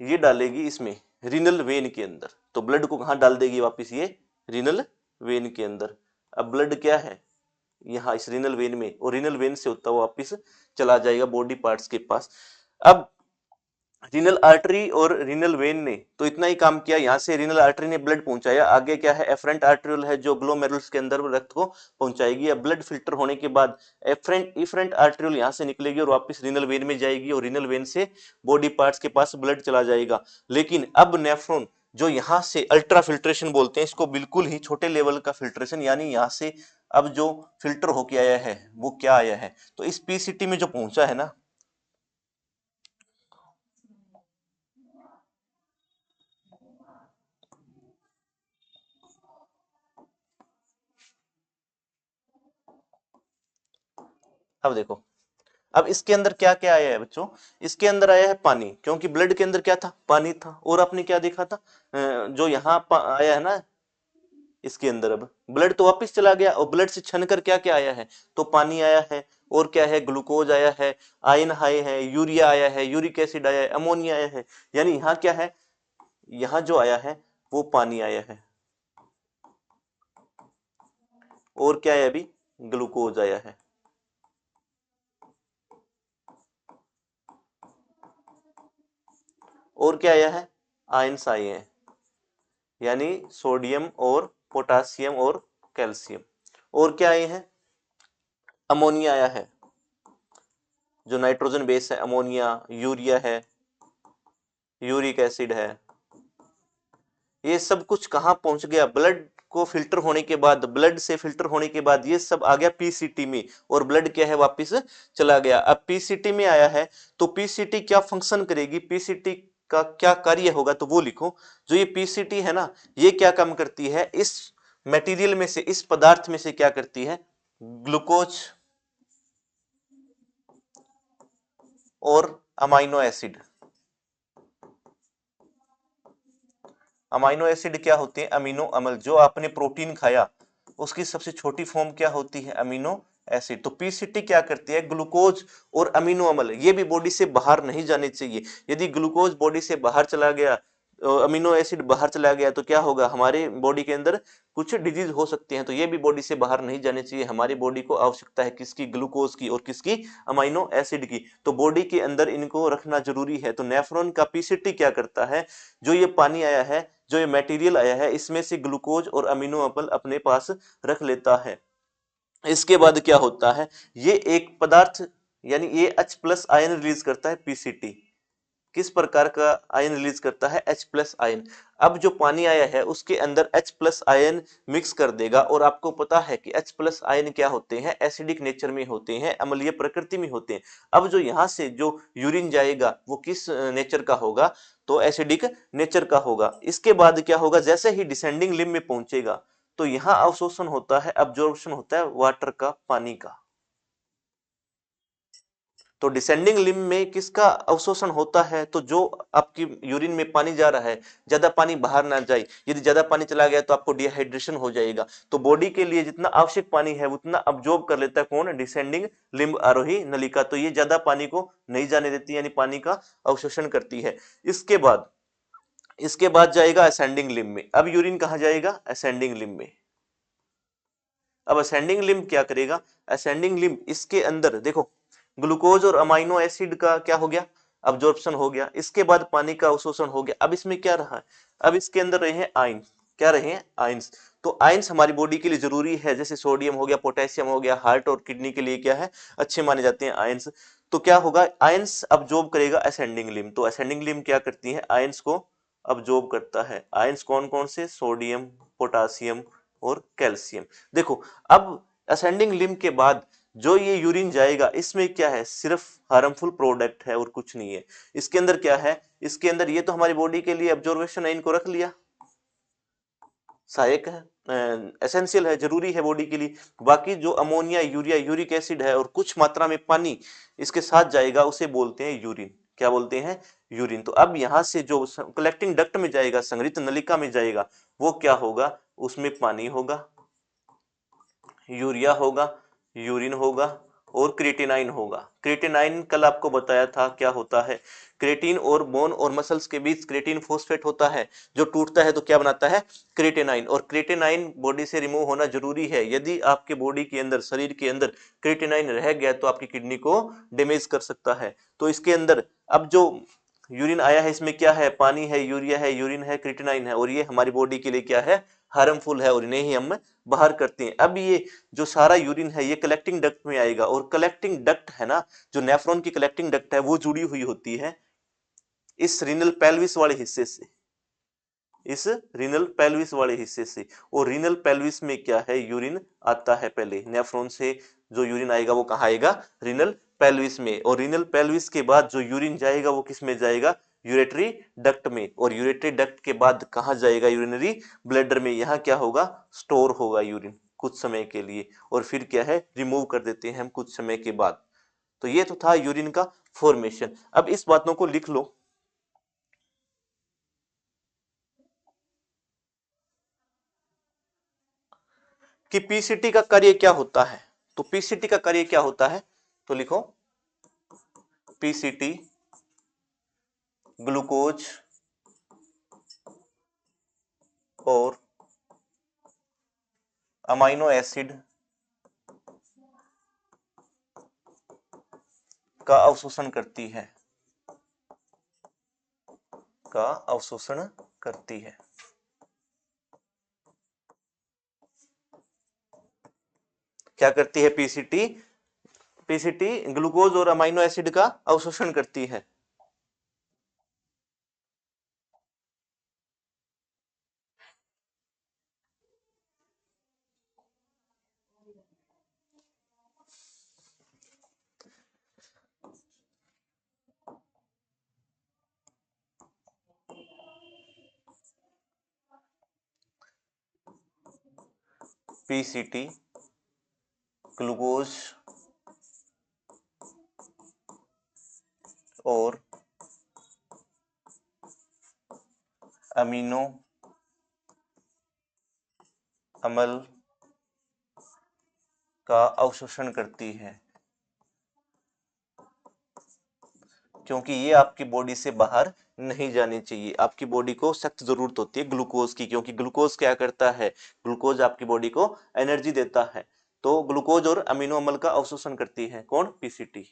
ये डालेगी इसमें रीनल वेन के अंदर। तो ब्लड को कहां डाल देगी वापस, ये रीनल वेन के अंदर। अब ब्लड क्या है, यहाँ इस रीनल वेन में, और रीनल वेन से होता हुआ वापिस चला जाएगा बॉडी पार्ट्स के पास। अब रीनल आर्टरी और रीनल वेन ने तो इतना ही काम किया, यहां से रीनल आर्टरी ने ब्लड पहुंचाया, आगे क्या है, एफरेंट आर्ट्रियोल है जो ग्लोमेरुलस के अंदर रक्त को पहुंचाएगी। अब ब्लड फिल्टर होने के बाद इफरेंट आर्ट्रियोल यहां से निकलेगी और वापस रीनल वेन में जाएगी, और रीनल वेन से बॉडी पार्ट्स के पास ब्लड चला जाएगा। लेकिन अब नेफ्रॉन जो यहां से अल्ट्रा फिल्ट्रेशन बोलते हैं इसको, बिल्कुल ही छोटे लेवल का फिल्ट्रेशन, यानी यहां से अब जो फिल्टर होके आया है वो क्या आया है, तो इस पीसीटी में जो पहुंचा है ना, अब देखो, अब इसके अंदर क्या क्या आया है बच्चों, इसके अंदर आया है पानी, क्योंकि ब्लड के अंदर क्या था, पानी था। और आपने क्या देखा था, जो यहाँ आया है ना इसके अंदर, अब ब्लड तो वापस चला गया, और ब्लड से छनकर क्या क्या आया है, तो पानी आया है, और क्या है, ग्लूकोज आया है, आयन हाई है, यूरिया आया है, यूरिक एसिड आया है, अमोनिया आया है। यानी यहाँ क्या है, यहाँ जो आया है वो पानी आया है, और क्या है, अभी ग्लूकोज आया है। और क्या आया है, आयंस आए हैं, यानी सोडियम और पोटासियम और कैल्शियम। और क्या आए हैं, अमोनिया आया है, जो नाइट्रोजन बेस है, अमोनिया, यूरिया है, यूरिक एसिड है। ये सब कुछ कहां पहुंच गया, ब्लड को फिल्टर होने के बाद, ब्लड से फिल्टर होने के बाद ये सब आ गया पीसीटी में, और ब्लड क्या है वापस चला गया। अब पीसीटी में आया है तो पीसीटी क्या फंक्शन करेगी, पीसीटी का क्या कार्य होगा, तो वो लिखो। जो ये पीसीटी है ना, ये क्या काम करती है, इस मटेरियल में से, इस पदार्थ में से क्या करती है, ग्लूकोज और अमाइनो एसिड। अमाइनो एसिड क्या होते हैं, अमीनो अम्ल। जो आपने प्रोटीन खाया उसकी सबसे छोटी फॉर्म क्या होती है, अमीनो एसिड। तो पीसीटी क्या करती है, ग्लूकोज और अमीनो अम्ल ये भी बॉडी से बाहर नहीं जाने चाहिए। यदि ग्लूकोज बॉडी से बाहर चला गया अमीनो एसिड बाहर चला गया तो क्या होगा, हमारे बॉडी के अंदर कुछ डिजीज हो सकती हैं, तो ये भी बॉडी से बाहर नहीं जाने चाहिए। हमारी बॉडी को आवश्यकता है किसकी, ग्लूकोज की और किसकी, अमीनो एसिड की। तो बॉडी के अंदर इनको रखना जरूरी है। तो नेफ्रॉन का पीसीटी क्या करता है, जो ये पानी आया है, जो ये मटेरियल आया है, इसमें से ग्लूकोज और अमीनो एसिड अपने पास रख लेता है। इसके बाद क्या होता है, ये एक पदार्थ यानी ये H+ आयन रिलीज करता है पीसीटी। किस प्रकार का आयन रिलीज करता है, H+ आयन। अब जो पानी आया है उसके अंदर H+ आयन मिक्स कर देगा, और आपको पता है कि H+ आयन क्या होते हैं, एसिडिक नेचर में होते हैं, अम्लीय प्रकृति में होते हैं। अब जो यहाँ से जो यूरिन जाएगा वो किस नेचर का होगा, तो एसिडिक नेचर का होगा। इसके बाद क्या होगा, जैसे ही डिसेंडिंग लिम्ब में पहुंचेगा तो यहाँ अवशोषण होता है, अब्जॉर्प्शन होता है वाटर का, पानी का। तो डिसेंडिंग लिम्ब में किसका अवशोषण होता है, तो जो आपकी यूरिन में पानी जा रहा है, ज्यादा पानी बाहर ना जाए। यदि ज्यादा पानी चला गया तो आपको डिहाइड्रेशन हो जाएगा। तो बॉडी के लिए जितना आवश्यक पानी है उतना अब्जॉर्ब कर लेता है कौन, डिसेंडिंग लिम्ब, आरोही नलिका। तो ये ज्यादा पानी को नहीं जाने देती, यानी पानी का अवशोषण करती है। इसके बाद जाएगा असेंडिंग लिम्ब में। अब यूरिन कहाँ जाएगा, असेंडिंग लिम्ब में। अब असेंडिंग लिम्ब क्या करेगा, असेंडिंग लिम्ब इसके अंदर देखो, ग्लूकोज और अमाइनो एसिड का क्या हो गया, अब्जॉर्प्शन हो गया। इसके बाद पानी का अवशोषण हो गया। अब इसमें क्या रहा है, अब इसके अंदर रहे हैं आयन। क्या रहे हैं, आयंस। तो आयंस हमारी बॉडी के लिए जरूरी है, जैसे सोडियम हो गया, पोटेशियम हो गया, हार्ट और किडनी के लिए क्या है, अच्छे माने जाते हैं आयंस। तो क्या होगा, आयंस अब्जॉर्ब करेगा असेंडिंग लिम्ब। तो असेंडिंग लिम्ब क्या करती है, आयंस को अब्जॉर्ब करता है। आयंस कौन कौन से, सोडियम, पोटासियम और कैल्शियम। देखो, अब असेंडिंग लिम्ब के बाद जो ये यूरिन जाएगा, इसमें क्या है, सिर्फ हार्मफुल प्रोडक्ट है और कुछ नहीं है। इसके अंदर क्या है, इसके अंदर ये तो हमारी बॉडी के लिए ऑब्जर्वेशन है, इनको रख लिया, सहायक है, एसेंशियल है, जरूरी है बॉडी के लिए। बाकी जो अमोनिया, यूरिया, यूरिक एसिड है और कुछ मात्रा में पानी इसके साथ जाएगा, उसे बोलते हैं यूरिन। क्या बोलते हैं, यूरिन। तो अब यहां से जो कलेक्टिंग डक्ट में जाएगा, संग्रहित नलिका में जाएगा, वो क्या होगा, उसमें पानी होगा, यूरिया होगा, यूरिन होगा और क्रिएटिनाइन होगा। क्रिएटिनाइन कल आपको बताया था क्या होता है, क्रिएटिन और बोन और मसल्स के बीच क्रिएटिन फॉस्फेट होता है, जो टूटता है तो क्या बनाता है, क्रिएटिनाइन। और क्रिएटिनाइन बॉडी से रिमूव होना जरूरी है। यदि आपके बॉडी के अंदर, शरीर के अंदर क्रिएटिनाइन रह गया तो आपकी किडनी को डैमेज कर सकता है। तो इसके अंदर अब जो यूरिन आया है, इसमें क्या है, पानी है, यूरिया है, यूरिन है, क्रिएटिनाइन है, और ये हमारी बॉडी के लिए क्या है, हार्मफुल है, और इन्हें ही हम बाहर करते हैं। अब ये जो सारा यूरिन है ये कलेक्टिंग डक्ट में आएगा, और कलेक्टिंग डक्ट है ना, जो नेफ्रॉन की कलेक्टिंग डक्ट है वो जुड़ी हुई होती है इस रीनल पेल्विस वाले हिस्से से, इस रीनल पेल्विस वाले हिस्से से। और रीनल पेल्विस में क्या है, यूरिन आता है पहले, नेफ्रॉन से जो यूरिन आएगा वो कहाँ आएगा, रीनल पेल्विस में। और रीनल पेल्विस के बाद जो यूरिन जाएगा वो किस में जाएगा, यूरेटरी डक्ट में। और यूरेटरी डक्ट के बाद कहाँ जाएगा, यूरिनरी ब्लैडर में। यहाँ क्या होगा, स्टोर होगा यूरिन कुछ समय के लिए, और फिर क्या है, रिमूव कर देते हैं हम कुछ समय के बाद। तो ये तो था यूरिन का फॉर्मेशन। अब इस बातों को लिख लो कि पीसीटी का कार्य क्या होता है। तो पीसीटी का कार्य क्या होता है, तो लिखो, पीसीटी ग्लूकोज और अमाइनो एसिड का अवशोषण करती है, का अवशोषण करती है। क्या करती है पीसीटी, पीसीटी ग्लूकोज और अमाइनो एसिड का अवशोषण करती है। पीसीटी ग्लूकोज और अमीनो अम्ल का अवशोषण करती है। क्योंकि ये आपकी बॉडी से बाहर नहीं जानी चाहिए। आपकी बॉडी को सख्त जरूरत होती है ग्लूकोज की, क्योंकि ग्लूकोज क्या करता है, ग्लूकोज आपकी बॉडी को एनर्जी देता है। तो ग्लूकोज और अमीनो अम्ल का अवशोषण करती है कौन, पीसीटी।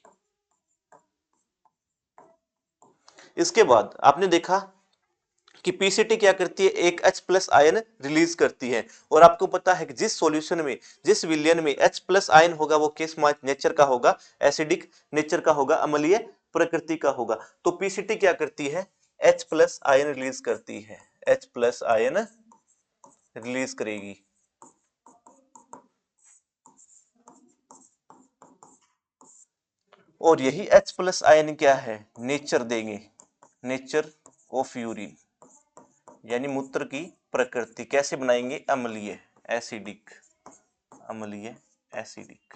इसके बाद आपने देखा कि पीसीटी क्या करती है, एक H प्लस आयन रिलीज करती है। और आपको पता है कि जिस सॉल्यूशन में, जिस विलयन में H प्लस आयन होगा वो किस नेचर का होगा, एसिडिक नेचर का होगा, अम्लीय प्रकृति का होगा। तो पीसीटी क्या करती है, H प्लस आयन रिलीज करती है, H प्लस आयन रिलीज करेगी। और यही H प्लस आयन क्या है, नेचर देंगे, नेचर ऑफ यूरिन, यानी मूत्र की प्रकृति कैसे बनाएंगे, अम्लीय, एसिडिक, अम्लीय एसिडिक।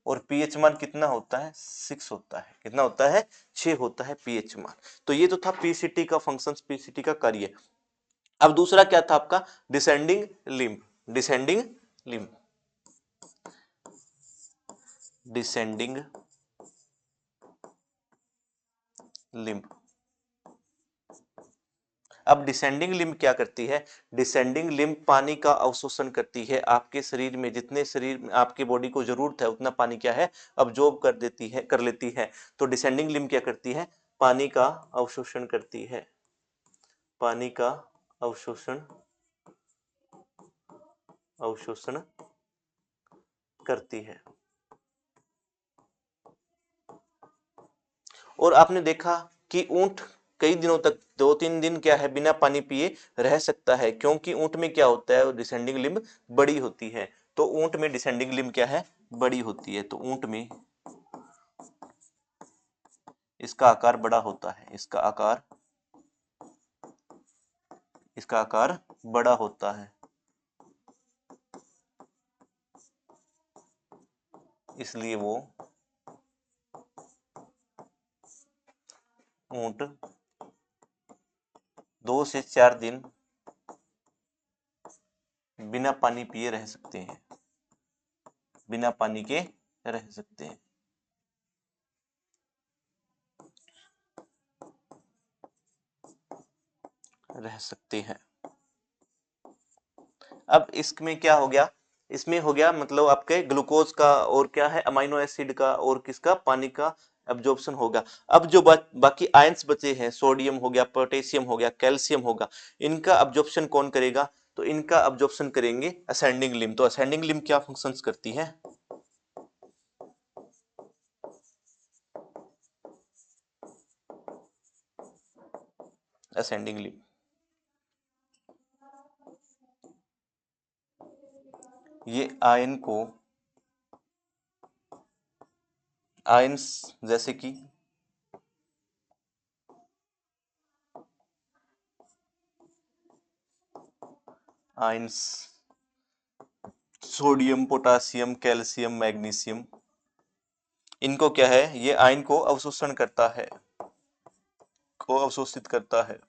और पीएच मान कितना होता है, 6 होता है, कितना होता है, 6 होता है पीएच मान। तो ये तो था पीसीटी का फंक्शन, पीसीटी का कार्य। अब दूसरा क्या था आपका, descending limb, descending limb, descending limb. अब डिसेंडिंग लिम्ब क्या करती है, डिसेंडिंग लिम्ब पानी का अवशोषण करती है। आपके शरीर में जितने शरीर में आपके बॉडी को जरूरत है उतना पानी क्या है, अब्जॉर्ब कर देती है, कर लेती है। तो डिसेंडिंग लिम्ब क्या करती है, पानी का अवशोषण करती है, पानी का अवशोषण, अवशोषण करती है। और आपने देखा कि ऊंट कई दिनों तक, 2-3 दिन क्या है, बिना पानी पिए रह सकता है, क्योंकि ऊंट में क्या होता है, डिसेंडिंग लिम्ब बड़ी होती है। तो ऊंट में डिसेंडिंग लिम्ब क्या है, बड़ी होती है। तो ऊंट में इसका आकार बड़ा होता है, इसका आकार, इसका आकार बड़ा होता है, इसलिए वो ऊंट 2 से 4 दिन बिना पानी पिए रह सकते हैं, बिना पानी के रह सकते हैं। रह सकते हैं। अब इसमें क्या हो गया, इसमें हो गया मतलब आपके ग्लूकोज का और क्या है, अमाइनो एसिड का और किसका, पानी का एब्जॉर्प्शन होगा। अब जो बाकी आयंस बचे हैं, सोडियम हो गया, पोटेशियम हो गया, कैल्शियम होगा, इनका एब्जॉर्प्शन कौन करेगा, तो इनका एब्जॉर्प्शन करेंगे असेंडिंग लिम्ब। तो असेंडिंग लिम्ब क्या फंक्शंस करती है, असेंडिंग लिम्ब, ये आयन को, आयंस जैसे कि ions, sodium, potassium, calcium, magnesium, इनको क्या है, ये आयन को अवशोषण करता है, को अवशोषित करता है।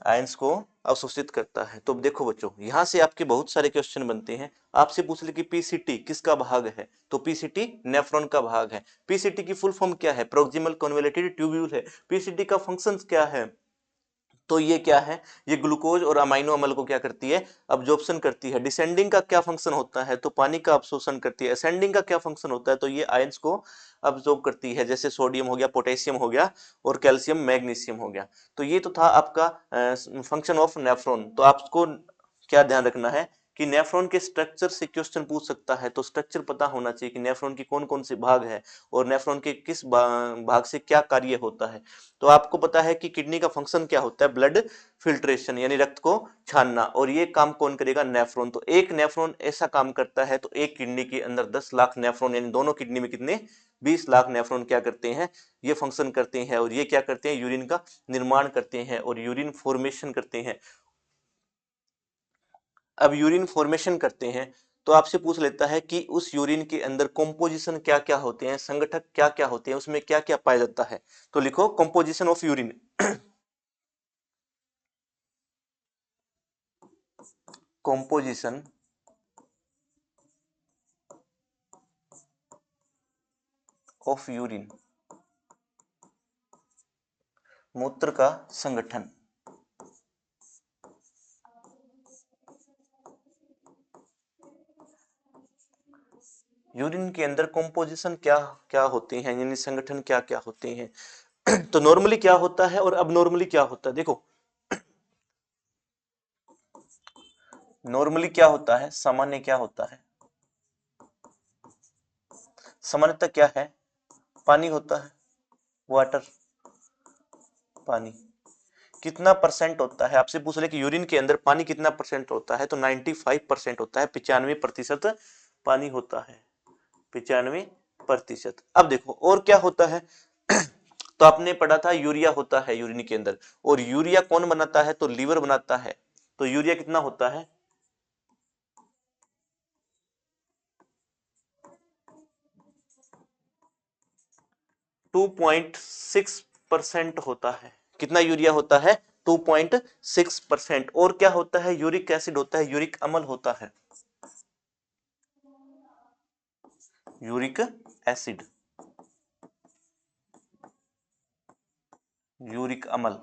आयंस को अवशोषित करता है। तो देखो बच्चों, यहां से आपके बहुत सारे क्वेश्चन बनते हैं। आपसे पूछ ले कि पीसीटी किसका भाग है, तो पीसीटी नेफ्रॉन का भाग है। पीसीटी की फुल फॉर्म क्या है, प्रोक्सिमल कन्वोल्यूटेड ट्यूब्यूल है। पीसीटी का फंक्शंस क्या है, तो ये क्या है, ये ग्लूकोज और अमाइनो अम्ल को क्या करती है, अब्जॉर्प्शन करती है। डिसेंडिंग का क्या फंक्शन होता है, तो पानी का अब्जॉर्प्शन करती है। असेंडिंग का क्या फंक्शन होता है, तो ये आयंस को अब्जॉर्ब करती है, जैसे सोडियम हो गया, पोटेशियम हो गया और कैल्शियम मैग्नीशियम हो गया। तो ये तो था आपका फंक्शन ऑफ नेफ्रॉन। तो आपको क्या ध्यान रखना है कि नेफ्रॉन के स्ट्रक्चर से क्वेश्चन पूछ सकता है, तो स्ट्रक्चर पता होना चाहिए कि नेफ्रॉन की कौन कौन से भाग है और नेफ्रॉन के किस भाग से क्या कार्य होता है। तो आपको पता है कि किडनी का फंक्शन क्या होता है, ब्लड फिल्ट्रेशन, यानी रक्त को छानना, और ये काम कौन करेगा, नेफ्रॉन। तो एक नेफ्रॉन ऐसा काम करता है, तो एक किडनी के अंदर 10 लाख नेफ्रॉन, यानी दोनों किडनी में कितने, 20 लाख नेफ्रॉन क्या करते हैं, ये फंक्शन करते हैं। और ये क्या करते हैं, यूरिन का निर्माण करते हैं और यूरिन फॉर्मेशन करते हैं। अब यूरिन फॉर्मेशन करते हैं, तो आपसे पूछ लेता है कि उस यूरिन के अंदर कंपोजिशन क्या क्या होते हैं, संगठक क्या क्या होते हैं, उसमें क्या क्या पाया जाता है। तो लिखो composition of urine. Composition of urine, मूत्र का संगठन। यूरिन के अंदर कॉम्पोजिशन क्या क्या होते हैं, यानी संगठन क्या क्या होते हैं। तो नॉर्मली क्या होता है और अब नॉर्मली क्या होता है, देखो नॉर्मली क्या होता है, सामान्य क्या होता है, सामान्यतः क्या है, पानी होता है, वाटर, पानी। कितना परसेंट होता है, आपसे पूछ ले कि यूरिन के अंदर पानी कितना परसेंट होता है, तो 95% होता है, 95% पानी होता है, 95%। अब देखो और क्या होता है, तो आपने पढ़ा था यूरिया होता है यूरिन के अंदर, और यूरिया कौन बनाता है, तो लीवर बनाता है। तो यूरिया कितना होता है, 2.6% होता है। कितना यूरिया होता है, 2.6%। और क्या होता है, यूरिक एसिड होता है, यूरिक अम्ल होता है, यूरिक एसिड, यूरिक अम्ल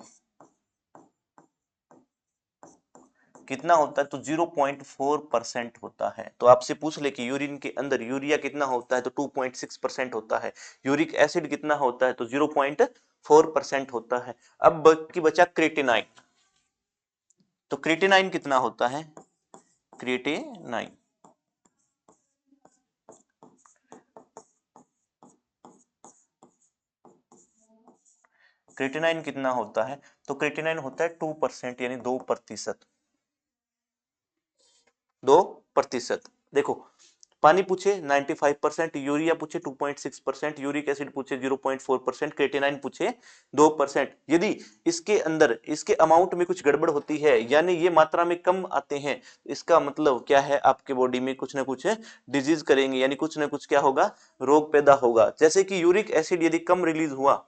कितना होता है, तो 0.4% होता है। तो आपसे पूछ ले कि यूरिन के अंदर यूरिया कितना होता है, तो 2.6% होता है। यूरिक एसिड कितना होता है, तो 0.4% होता है। अब बाकी बचा क्रेटिनाइन। तो क्रेटिनाइन कितना होता है, क्रेटिनाइन, क्रेटिनाइन कितना होता है, तो क्रेटिनाइन होता है 2%, यानी 2%, 2%। देखो पानी पूछे 95%, यूरिया पूछे 2.6%, यूरिक एसिड पूछे 0.4%, क्रेटिनाइन पूछे 2%। यदि इसके अंदर इसके अमाउंट में कुछ गड़बड़ होती है, यानी ये मात्रा में कम आते हैं, इसका मतलब क्या है, आपके बॉडी में कुछ ना कुछ डिजीज करेंगे, यानी कुछ ना कुछ क्या होगा, रोग पैदा होगा। जैसे कि यूरिक एसिड यदि कम रिलीज हुआ,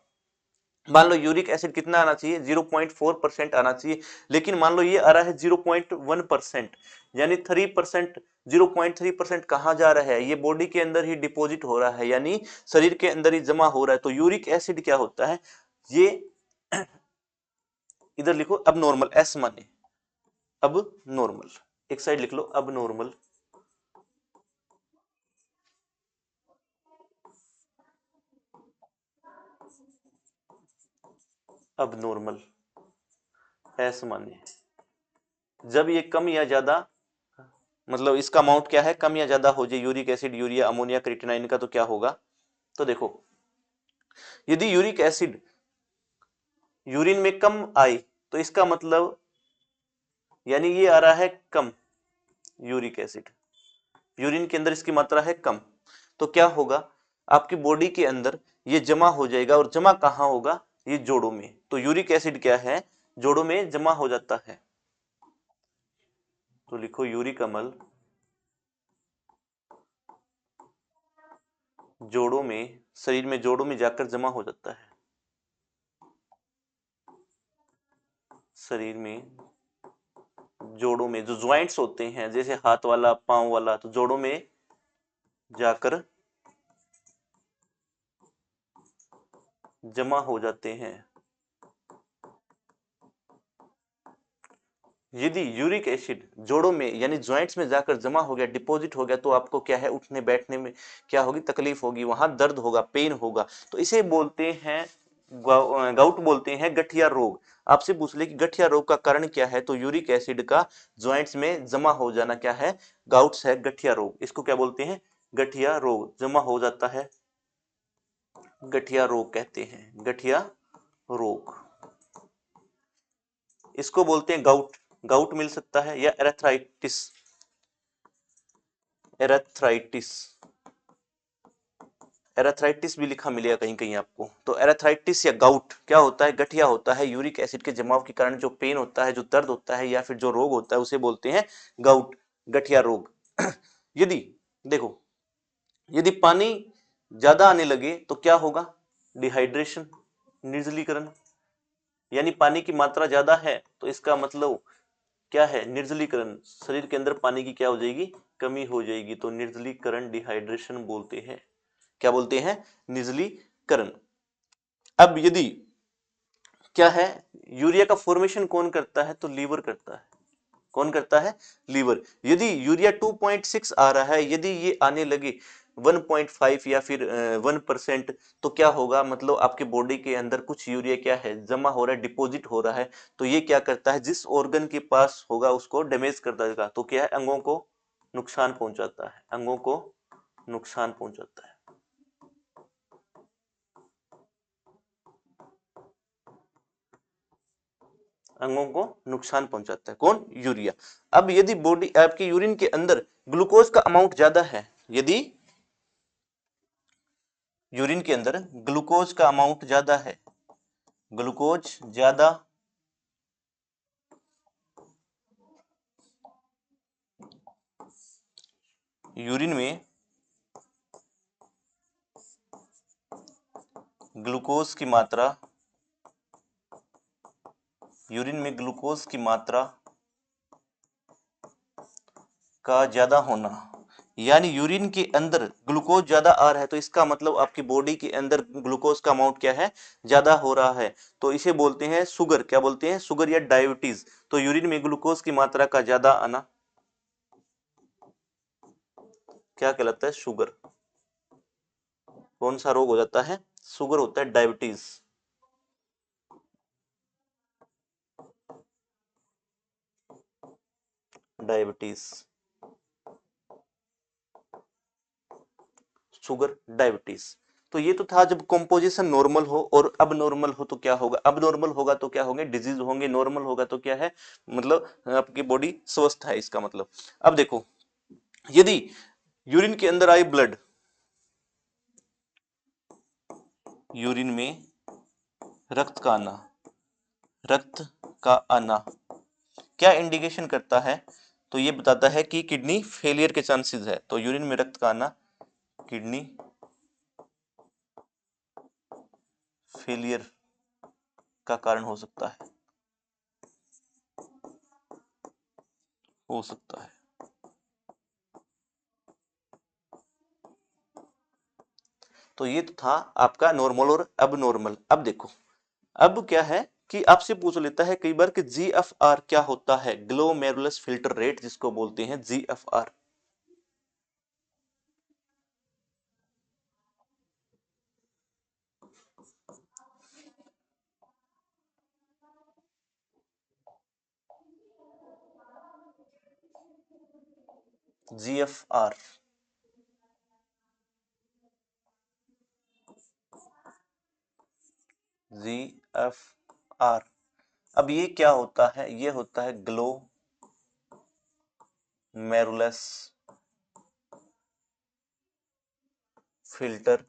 मान लो यूरिक एसिड कितना आना चाहिए, 0.4% आना चाहिए, लेकिन मान लो ये आ रहा है 0.1%, यानी 3%। 0.3% कहाँ जा रहा है, ये बॉडी के अंदर ही डिपॉजिट हो रहा है, यानी शरीर के अंदर ही जमा हो रहा है। तो यूरिक एसिड क्या होता है, ये इधर लिखो अब नॉर्मल, एस माने अब नॉर्मल, एक साइड लिख लो अब नॉर्मल, अब नॉर्मल, एस माने जब ये कम या ज्यादा, मतलब इसका अमाउंट क्या है, कम या ज्यादा हो जाए, uric acid, urea, ammonia, creatinine का, तो क्या होगा, तो देखो यदि यूरिक एसिड यूरिन में कम आई, तो इसका मतलब यानी ये आ रहा है कम, यूरिक एसिड यूरिन के अंदर इसकी मात्रा है कम, तो क्या होगा, आपकी बॉडी के अंदर ये जमा हो जाएगा, और जमा कहाँ होगा, ये जोड़ों में। तो यूरिक एसिड क्या है, जोड़ों में जमा हो जाता है। तो लिखो यूरिक अम्ल जोड़ों में, शरीर में जोड़ों में जाकर जमा हो जाता है, शरीर में जोड़ों में, जो ज्वाइंट्स होते हैं जैसे हाथ वाला, पांव वाला, तो जोड़ों में जाकर जमा हो जाते हैं। यदि यूरिक एसिड जोड़ों में यानी जॉइंट्स में जाकर जमा हो गया, डिपॉजिट हो गया, तो आपको क्या है, उठने बैठने में क्या होगी, तकलीफ होगी, वहां दर्द होगा, पेन होगा। तो इसे बोलते हैं गाउट बोलते हैं, गठिया रोग। आपसे पूछ ले कि गठिया रोग का कारण क्या है, तो यूरिक एसिड का जॉइंट्स में जमा हो जाना क्या है, गाउट्स है, गठिया रोग। इसको क्या बोलते हैं, गठिया रोग, जमा हो जाता है, गठिया रोग कहते हैं, गठिया रोग। इसको बोलते हैं गाउट, गाउट मिल सकता है, या एरेथ्राइटिस, एरेथ्राइटिस, एरेथ्राइटिस भी लिखा मिलेगा कहीं कहीं आपको। तो एरेथ्राइटिस या गाउट क्या होता है, गठिया होता है, यूरिक एसिड के जमाव के कारण जो पेन होता है, जो दर्द होता है, या फिर जो रोग होता है, उसे बोलते हैं गाउट, गठिया रोग। यदि देखो यदि पानी ज्यादा आने लगे तो क्या होगा, डिहाइड्रेशन, निर्जलीकरण, यानी पानी की मात्रा ज्यादा है, तो इसका मतलब क्या है, निर्जलीकरण, शरीर के अंदर पानी की क्या हो जाएगी, कमी हो जाएगी, तो निर्जलीकरण डिहाइड्रेशन बोलते हैं। क्या बोलते हैं, निर्जलीकरण। अब यदि क्या है, यूरिया का फॉर्मेशन कौन करता है, तो लीवर करता है। कौन करता है, लीवर। यदि यूरिया 2.6 आ रहा है, यदि ये आने लगे 1.5 या फिर 1%, तो क्या होगा, मतलब आपके बॉडी के अंदर कुछ यूरिया क्या है, जमा हो रहा है, डिपॉजिट हो रहा है, तो ये क्या करता है, जिस ऑर्गन के पास होगा उसको डैमेज कर देगा, तो क्या है, अंगों को नुकसान पहुंचाता है, अंगों को नुकसान पहुंचाता है। अंगों को नुकसान पहुंचाता है कौन, यूरिया। अब यदि बॉडी आपके यूरिन के अंदर ग्लूकोज का अमाउंट ज्यादा है, यदि यूरिन के अंदर ग्लूकोज का अमाउंट ज्यादा है, ग्लूकोज ज्यादा यूरिन में ग्लूकोज की मात्रा, यूरिन में ग्लूकोज की मात्रा का ज्यादा होना, यानी यूरिन के अंदर ग्लूकोज ज्यादा आ रहा है, तो इसका मतलब आपकी बॉडी के अंदर ग्लूकोज का अमाउंट क्या है, ज्यादा हो रहा है, तो इसे बोलते हैं शुगर। क्या बोलते हैं, शुगर या डायबिटीज। तो यूरिन में ग्लूकोज की मात्रा का ज्यादा आना क्या कहलाता है, शुगर। कौन सा रोग हो जाता है, शुगर होता है, डायबिटीज। Diabetes, sugar, diabetes. तो ये तो था जब कंपोजिशन नॉर्मल हो, और अब नॉर्मल हो तो क्या होगा, अब नॉर्मल होगा तो क्या होंगे, डिजीज होंगे, नॉर्मल होगा तो क्या है, मतलब आपकी बॉडी स्वस्थ है, इसका मतलब। अब देखो, यदि यूरिन के अंदर आई ब्लड, यूरिन में रक्त का आना, रक्त का आना क्या इंडिकेशन करता है, तो ये बताता है कि किडनी फेलियर के चांसेस है। तो यूरिन में रक्त का आना किडनी फेलियर का कारण हो सकता है, हो सकता है। तो ये तो था आपका नॉर्मल और अब नॉर्मल। अब देखो, अब क्या है कि आपसे पूछ लेता है कई बार कि जीएफआर क्या होता है, ग्लोमेरुलस फिल्टर रेट जिसको बोलते हैं जीएफआर। GFR, GFR. अब ये क्या होता है, ये होता है glomerulus filter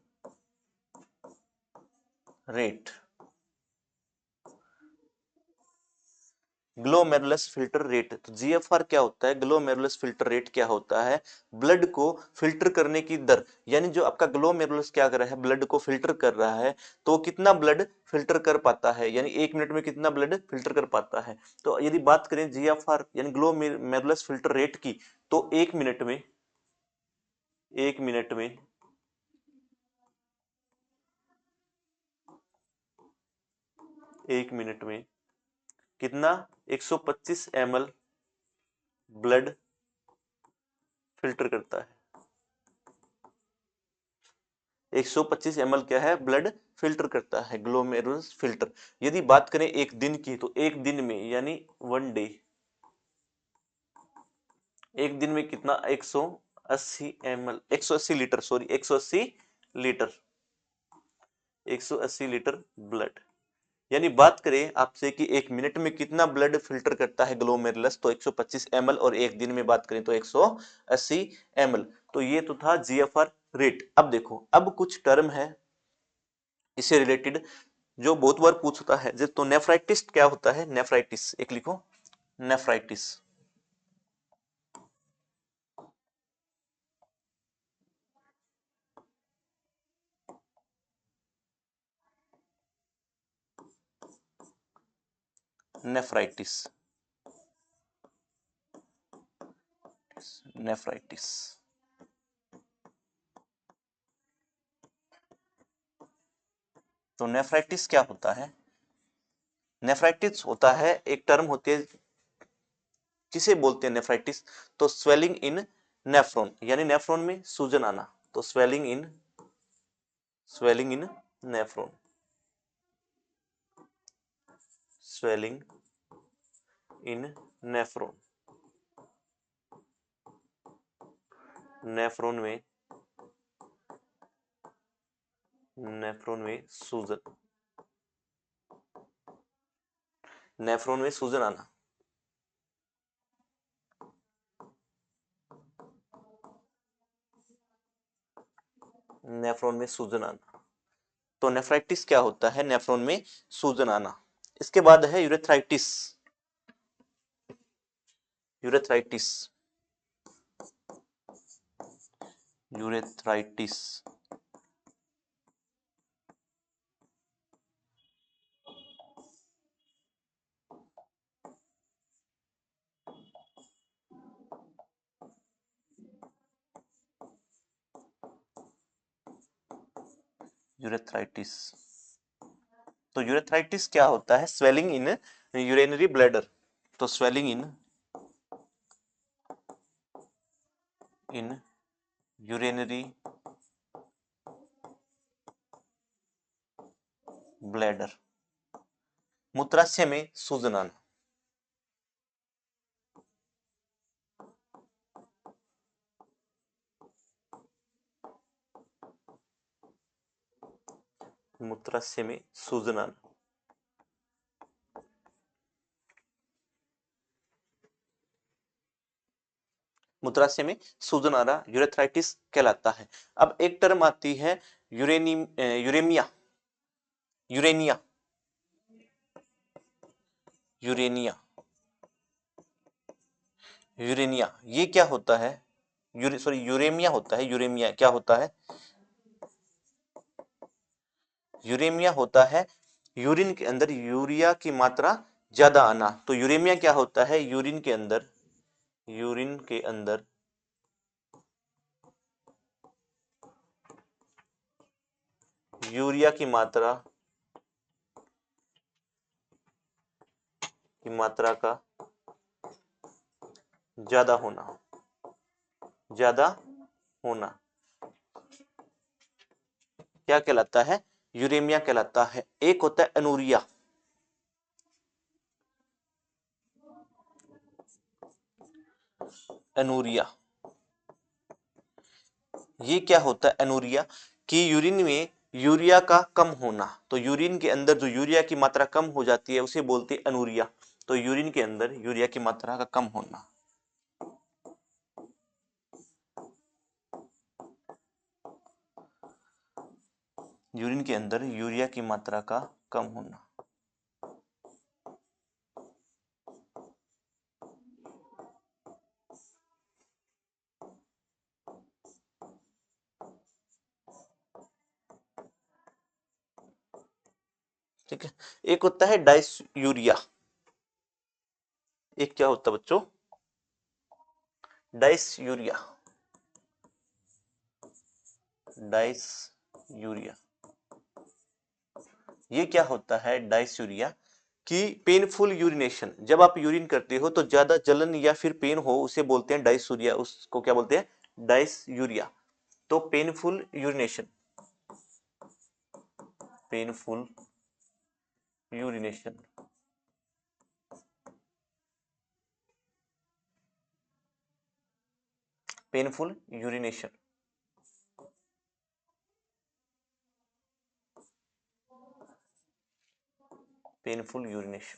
rate. Glomerulus filter rate, तो जीएफआर क्या होता है, ग्लोमेरुलस फिल्टर रेट क्या होता है, ब्लड को फिल्टर करने की दर, यानी जो आपका ग्लोमेरुलस क्या कर रहा है, ब्लड को फिल्टर कर रहा है, तो कितना ब्लड फिल्टर कर पाता है, यानी 1 मिनट में कितना ब्लड फिल्टर कर पाता है। तो यदि बात करें जीएफआर यानी ग्लोमेरुलस फिल्टर रेट की, तो 1 मिनट में, 1 मिनट में 1 मिनट में कितना, 125 ml ब्लड फिल्टर करता है। 125 ml क्या है, ब्लड फिल्टर करता है ग्लोमेरुलस फिल्टर। यदि बात करें एक दिन की, तो एक दिन में यानी 1 डे, एक दिन में कितना, 180 ml, 180 litre, sorry 180 litre, 180 litre blood. यानी बात करें आपसे कि 1 मिनट में कितना ब्लड फिल्टर करता है ग्लोमेरुलस, तो 125 ml, और एक दिन में बात करें तो 180 ml। तो ये तो था जीएफआर रेट। अब देखो, अब कुछ टर्म है इससे रिलेटेड जो बहुत बार पूछता है, तो नेफ्राइटिस क्या होता है, नेफ्राइटिस एक लिखो, नेफ्राइटिस। Nephritis nephritis. तो नेफ्राइटिस क्या होता है? नेफ्राइटिस होता है, एक टर्म होती है जिसे बोलते हैं नेफ्राइटिस। तो स्वेलिंग इन नेफ्रॉन, यानी नेफ्रॉन में सूजन आना। तो swelling in nephron, swelling in nephron, nephron में सूजन, नेफ्रॉन में सूजन आना। नेफ्रॉन में सूजन आना। तो नेफ्राइटिस क्या होता है? नेफ्रॉन में सूजन आना। इसके बाद है यूरेथ्राइटिस। Urethritis, urethritis urethritis. तो यूरेथ्राइटिस क्या होता है? Swelling in urinary bladder. तो स्वेलिंग इन यूरिनरी ब्लैडर, मूत्राशय में सूजन आना। मूत्राशय में सूजन आना। मूत्राशय में सूजन आना यूरेथ्राइटिस कहलाता है। अब एक टर्म आती है यूरेमिया, यूरेनिया, यूरेनिया, यूरेनिया। ये क्या होता है? यूरेमिया होता है। यूरेमिया क्या होता है? यूरेमिया होता है यूरिन के अंदर यूरिया की मात्रा ज्यादा आना। तो यूरेमिया क्या होता है? यूरिन के अंदर यूरिया की मात्रा का ज्यादा होना, ज्यादा होना क्या कहलाता है? यूरेमिया कहलाता है। एक होता है एनूरिया। एनूरिया, ये क्या होता है? एनूरिया कि यूरिन में यूरिया का कम होना। तो यूरिन के अंदर जो यूरिया की मात्रा कम हो जाती है उसे बोलते हैं एनूरिया। तो यूरिन के अंदर यूरिया की मात्रा का कम होना, यूरिन के अंदर यूरिया की मात्रा का कम होना। ठीक है। एक होता है डाइस यूरिया। एक क्या होता है बच्चों? Dice urea, dice urea. ये क्या होता है? डाइस यूरिया कि पेनफुल यूरिनेशन, जब आप यूरिन करते हो तो ज्यादा जलन या फिर पेन हो उसे बोलते हैं डाइस यूरिया। उसको क्या बोलते हैं? Dysuria. तो painful urination, painful urination, painful urination, painful urination.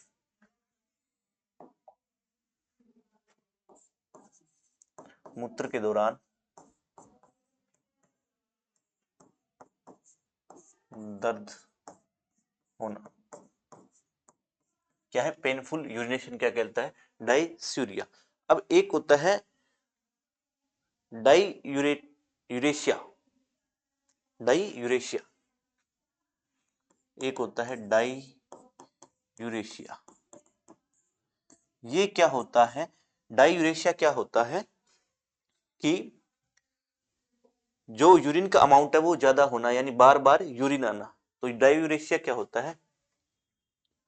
मूत्र के दौरान दर्द होना क्या है? पेनफुल यूरिनेशन क्या कहलाता है? डाइस्यूरिया। अब एक होता है डाई यूरेशिया, डाई यूरेशिया। एक होता है डाई यूरेशिया। ये क्या होता है? डाई यूरेशिया क्या होता है? कि जो यूरिन का अमाउंट है वो ज्यादा होना, यानी बार बार यूरिन आना। तो डायूरेशिया क्या होता है?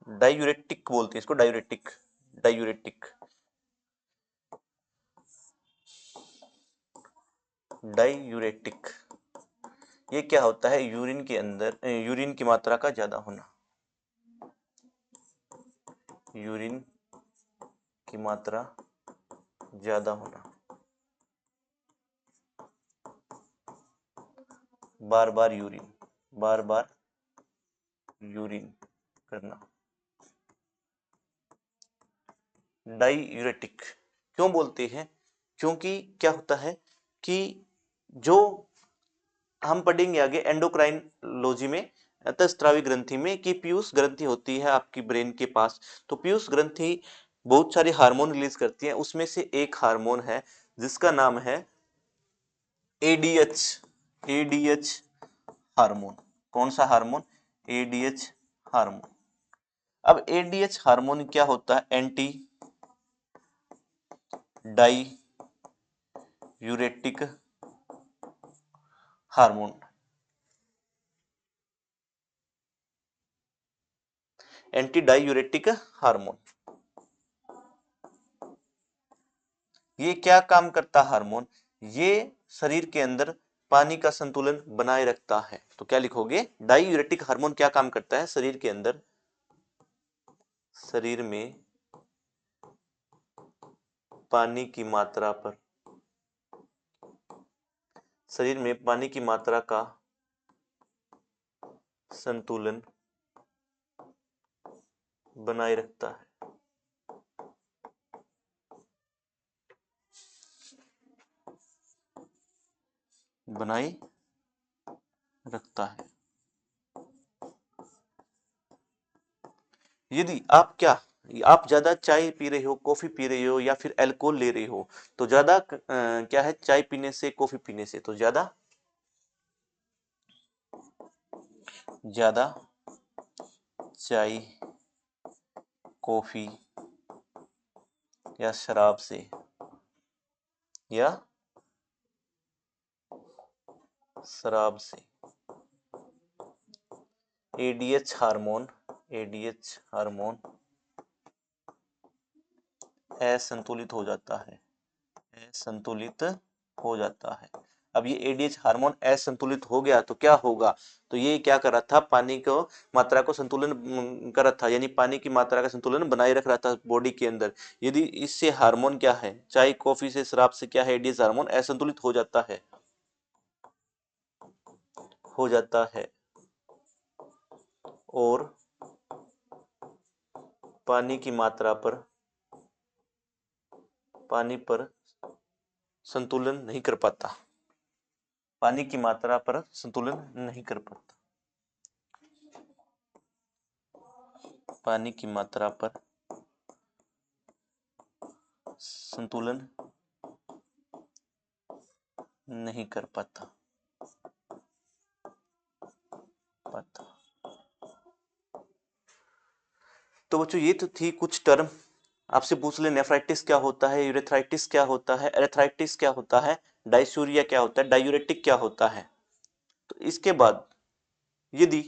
डायूरेटिक बोलते हैं इसको, डायूरेटिक। डायूरेटिक डायूरेटिक ये क्या होता है? यूरिन के अंदर यूरिन की मात्रा का ज्यादा होना। यूरिन की मात्रा ज्यादा होना, बार बार यूरिन, बार बार यूरिन करना। डायूरेटिक क्यों बोलते हैं? क्योंकि क्या होता है कि जो हम पढ़ेंगे आगे एंडोक्राइनोलॉजी में, अंतःस्रावी ग्रंथि में, कि पीयूष ग्रंथि होती है आपकी ब्रेन के पास। तो पीयूष ग्रंथि बहुत सारे हार्मोन रिलीज करती है, उसमें से एक हार्मोन है जिसका नाम है एडीएच। ADH hormone. कौन सा हार्मोन? ADH hormone. अब एडीएच हार्मोन क्या होता है? Anti diuretic hormone. Anti diuretic hormone, ये क्या काम करता हार्मोन? ये शरीर के अंदर पानी का संतुलन बनाए रखता है। तो क्या लिखोगे? डाईयूरेटिक हार्मोन क्या काम करता है शरीर के अंदर? शरीर में पानी की मात्रा पर, शरीर में पानी की मात्रा का संतुलन बनाए रखता है। बनाए रखता है। यदि आप ज्यादा चाय पी रहे हो, कॉफी पी रहे हो, या फिर अल्कोहल ले रहे हो, तो ज्यादा क्या है चाय पीने से, कॉफी पीने से, तो ज्यादा ज्यादा चाय, कॉफी या शराब से, या शराब से एडीएच हार्मोन, एडीएच हार्मोन असंतुलित हो जाता है। असंतुलित हो जाता है। अब ये एडीएच हार्मोन असंतुलित हो गया तो क्या होगा? तो ये क्या कर रहा था? पानी को मात्रा को संतुलन कर रहा था, यानी पानी की मात्रा का संतुलन बनाए रख रहा था बॉडी के अंदर। यदि इससे हार्मोन क्या है, चाय कॉफी से, शराब से क्या है, एडीएच हार्मोन असंतुलित हो जाता है, हो जाता है, और पानी की मात्रा पर, पानी पर संतुलन नहीं कर पाता, पानी की मात्रा पर संतुलन नहीं कर पाता, पानी की मात्रा पर संतुलन नहीं कर पाता, पाता। तो बच्चों ये तो थी कुछ टर्म। आपसे पूछ ले, नेफ्राइटिस क्या होता है, यूरेथ्राइटिस क्या होता है, एरेथ्राइटिस क्या होता है, डायसूरिया क्या होता है, डायूरेटिक क्या होता है। तो इसके बाद यदि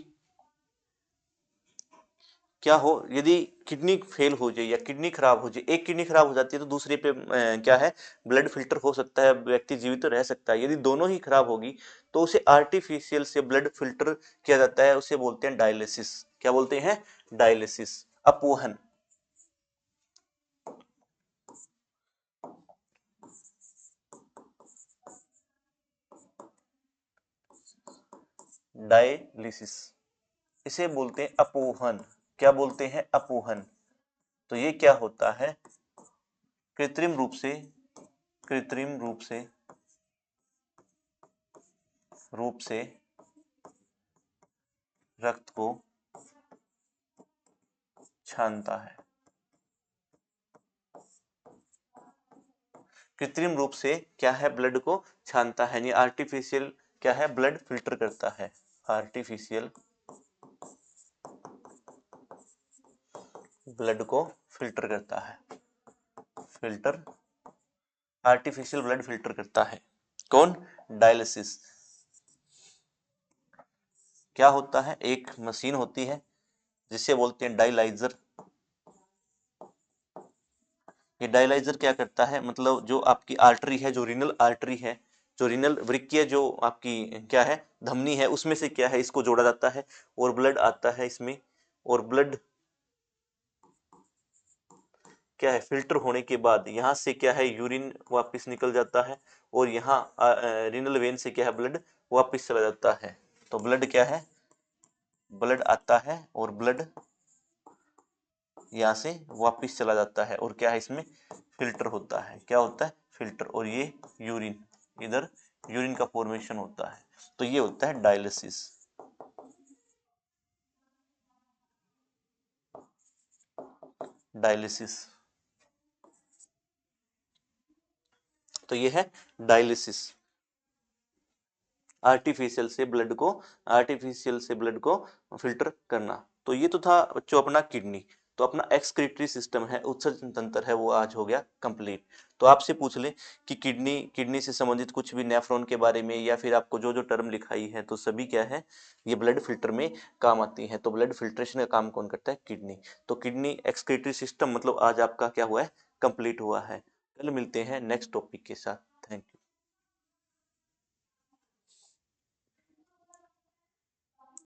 क्या हो, यदि किडनी फेल हो जाए या किडनी खराब हो जाए, एक किडनी खराब हो जाती है तो दूसरे पे क्या है, ब्लड फिल्टर हो सकता है, व्यक्ति जीवित तो रह सकता है। यदि दोनों ही खराब होगी तो उसे आर्टिफिशियल से ब्लड फिल्टर किया जाता है, उसे बोलते हैं डायलिसिस। क्या बोलते हैं? डायलिसिस, अपवहन। डायलिसिस, इसे बोलते हैं अपोहन। क्या बोलते हैं? अपोहन। तो ये क्या होता है? कृत्रिम रूप से, कृत्रिम रूप से रक्त को छानता है। कृत्रिम रूप से क्या है? ब्लड को छानता है, यानी आर्टिफिशियल क्या है? ब्लड फिल्टर करता है। आर्टिफिशियल ब्लड को फिल्टर करता है, फिल्टर आर्टिफिशियल ब्लड फिल्टर करता है। कौन? डायलिसिस। क्या होता है? एक मशीन होती है जिसे बोलते हैं डायलाइजर। ये डायलाइजर क्या करता है, मतलब जो आपकी आर्टरी है, जो रीनल आर्टरी है, जो रीनल वृक्कीय जो आपकी क्या है धमनी है, उसमें से क्या है इसको जोड़ा जाता है और ब्लड आता है इसमें। और ब्लड क्या है, फिल्टर होने के बाद यहाँ से क्या है यूरिन वापस निकल जाता है और यहाँ रीनल वेन से क्या है ब्लड वापस चला जाता है। तो ब्लड क्या है, ब्लड आता है और ब्लड यहाँ से वापस चला जाता है और क्या है इसमें फिल्टर होता है। क्या होता है? फिल्टर। और ये यूरिन, इधर यूरिन का फॉर्मेशन होता है। तो ये होता है डायलिसिस। डायलिसिस। तो ये है डायलिसिस। आर्टिफिशियल से ब्लड को फिल्टर करना। तो ये तो था बच्चों अपना किडनी। तो अपना एक्सक्रीटरी सिस्टम है, उत्सर्जन तंत्र है, वो आज हो गया कंप्लीट। तो आपसे पूछ ले कि किडनी से संबंधित कुछ भी नेफ्रॉन के बारे में या फिर आपको जो जो टर्म लिखाई है तो सभी क्या है, ये ब्लड फिल्टर में काम आती है। तो ब्लड फिल्ट्रेशन का काम कौन करता है? किडनी। तो किडनी एक्सक्रीटरी सिस्टम मतलब आज आपका क्या हुआ है, कंप्लीट हुआ है। कल मिलते हैं नेक्स्ट टॉपिक के साथ। Thank you.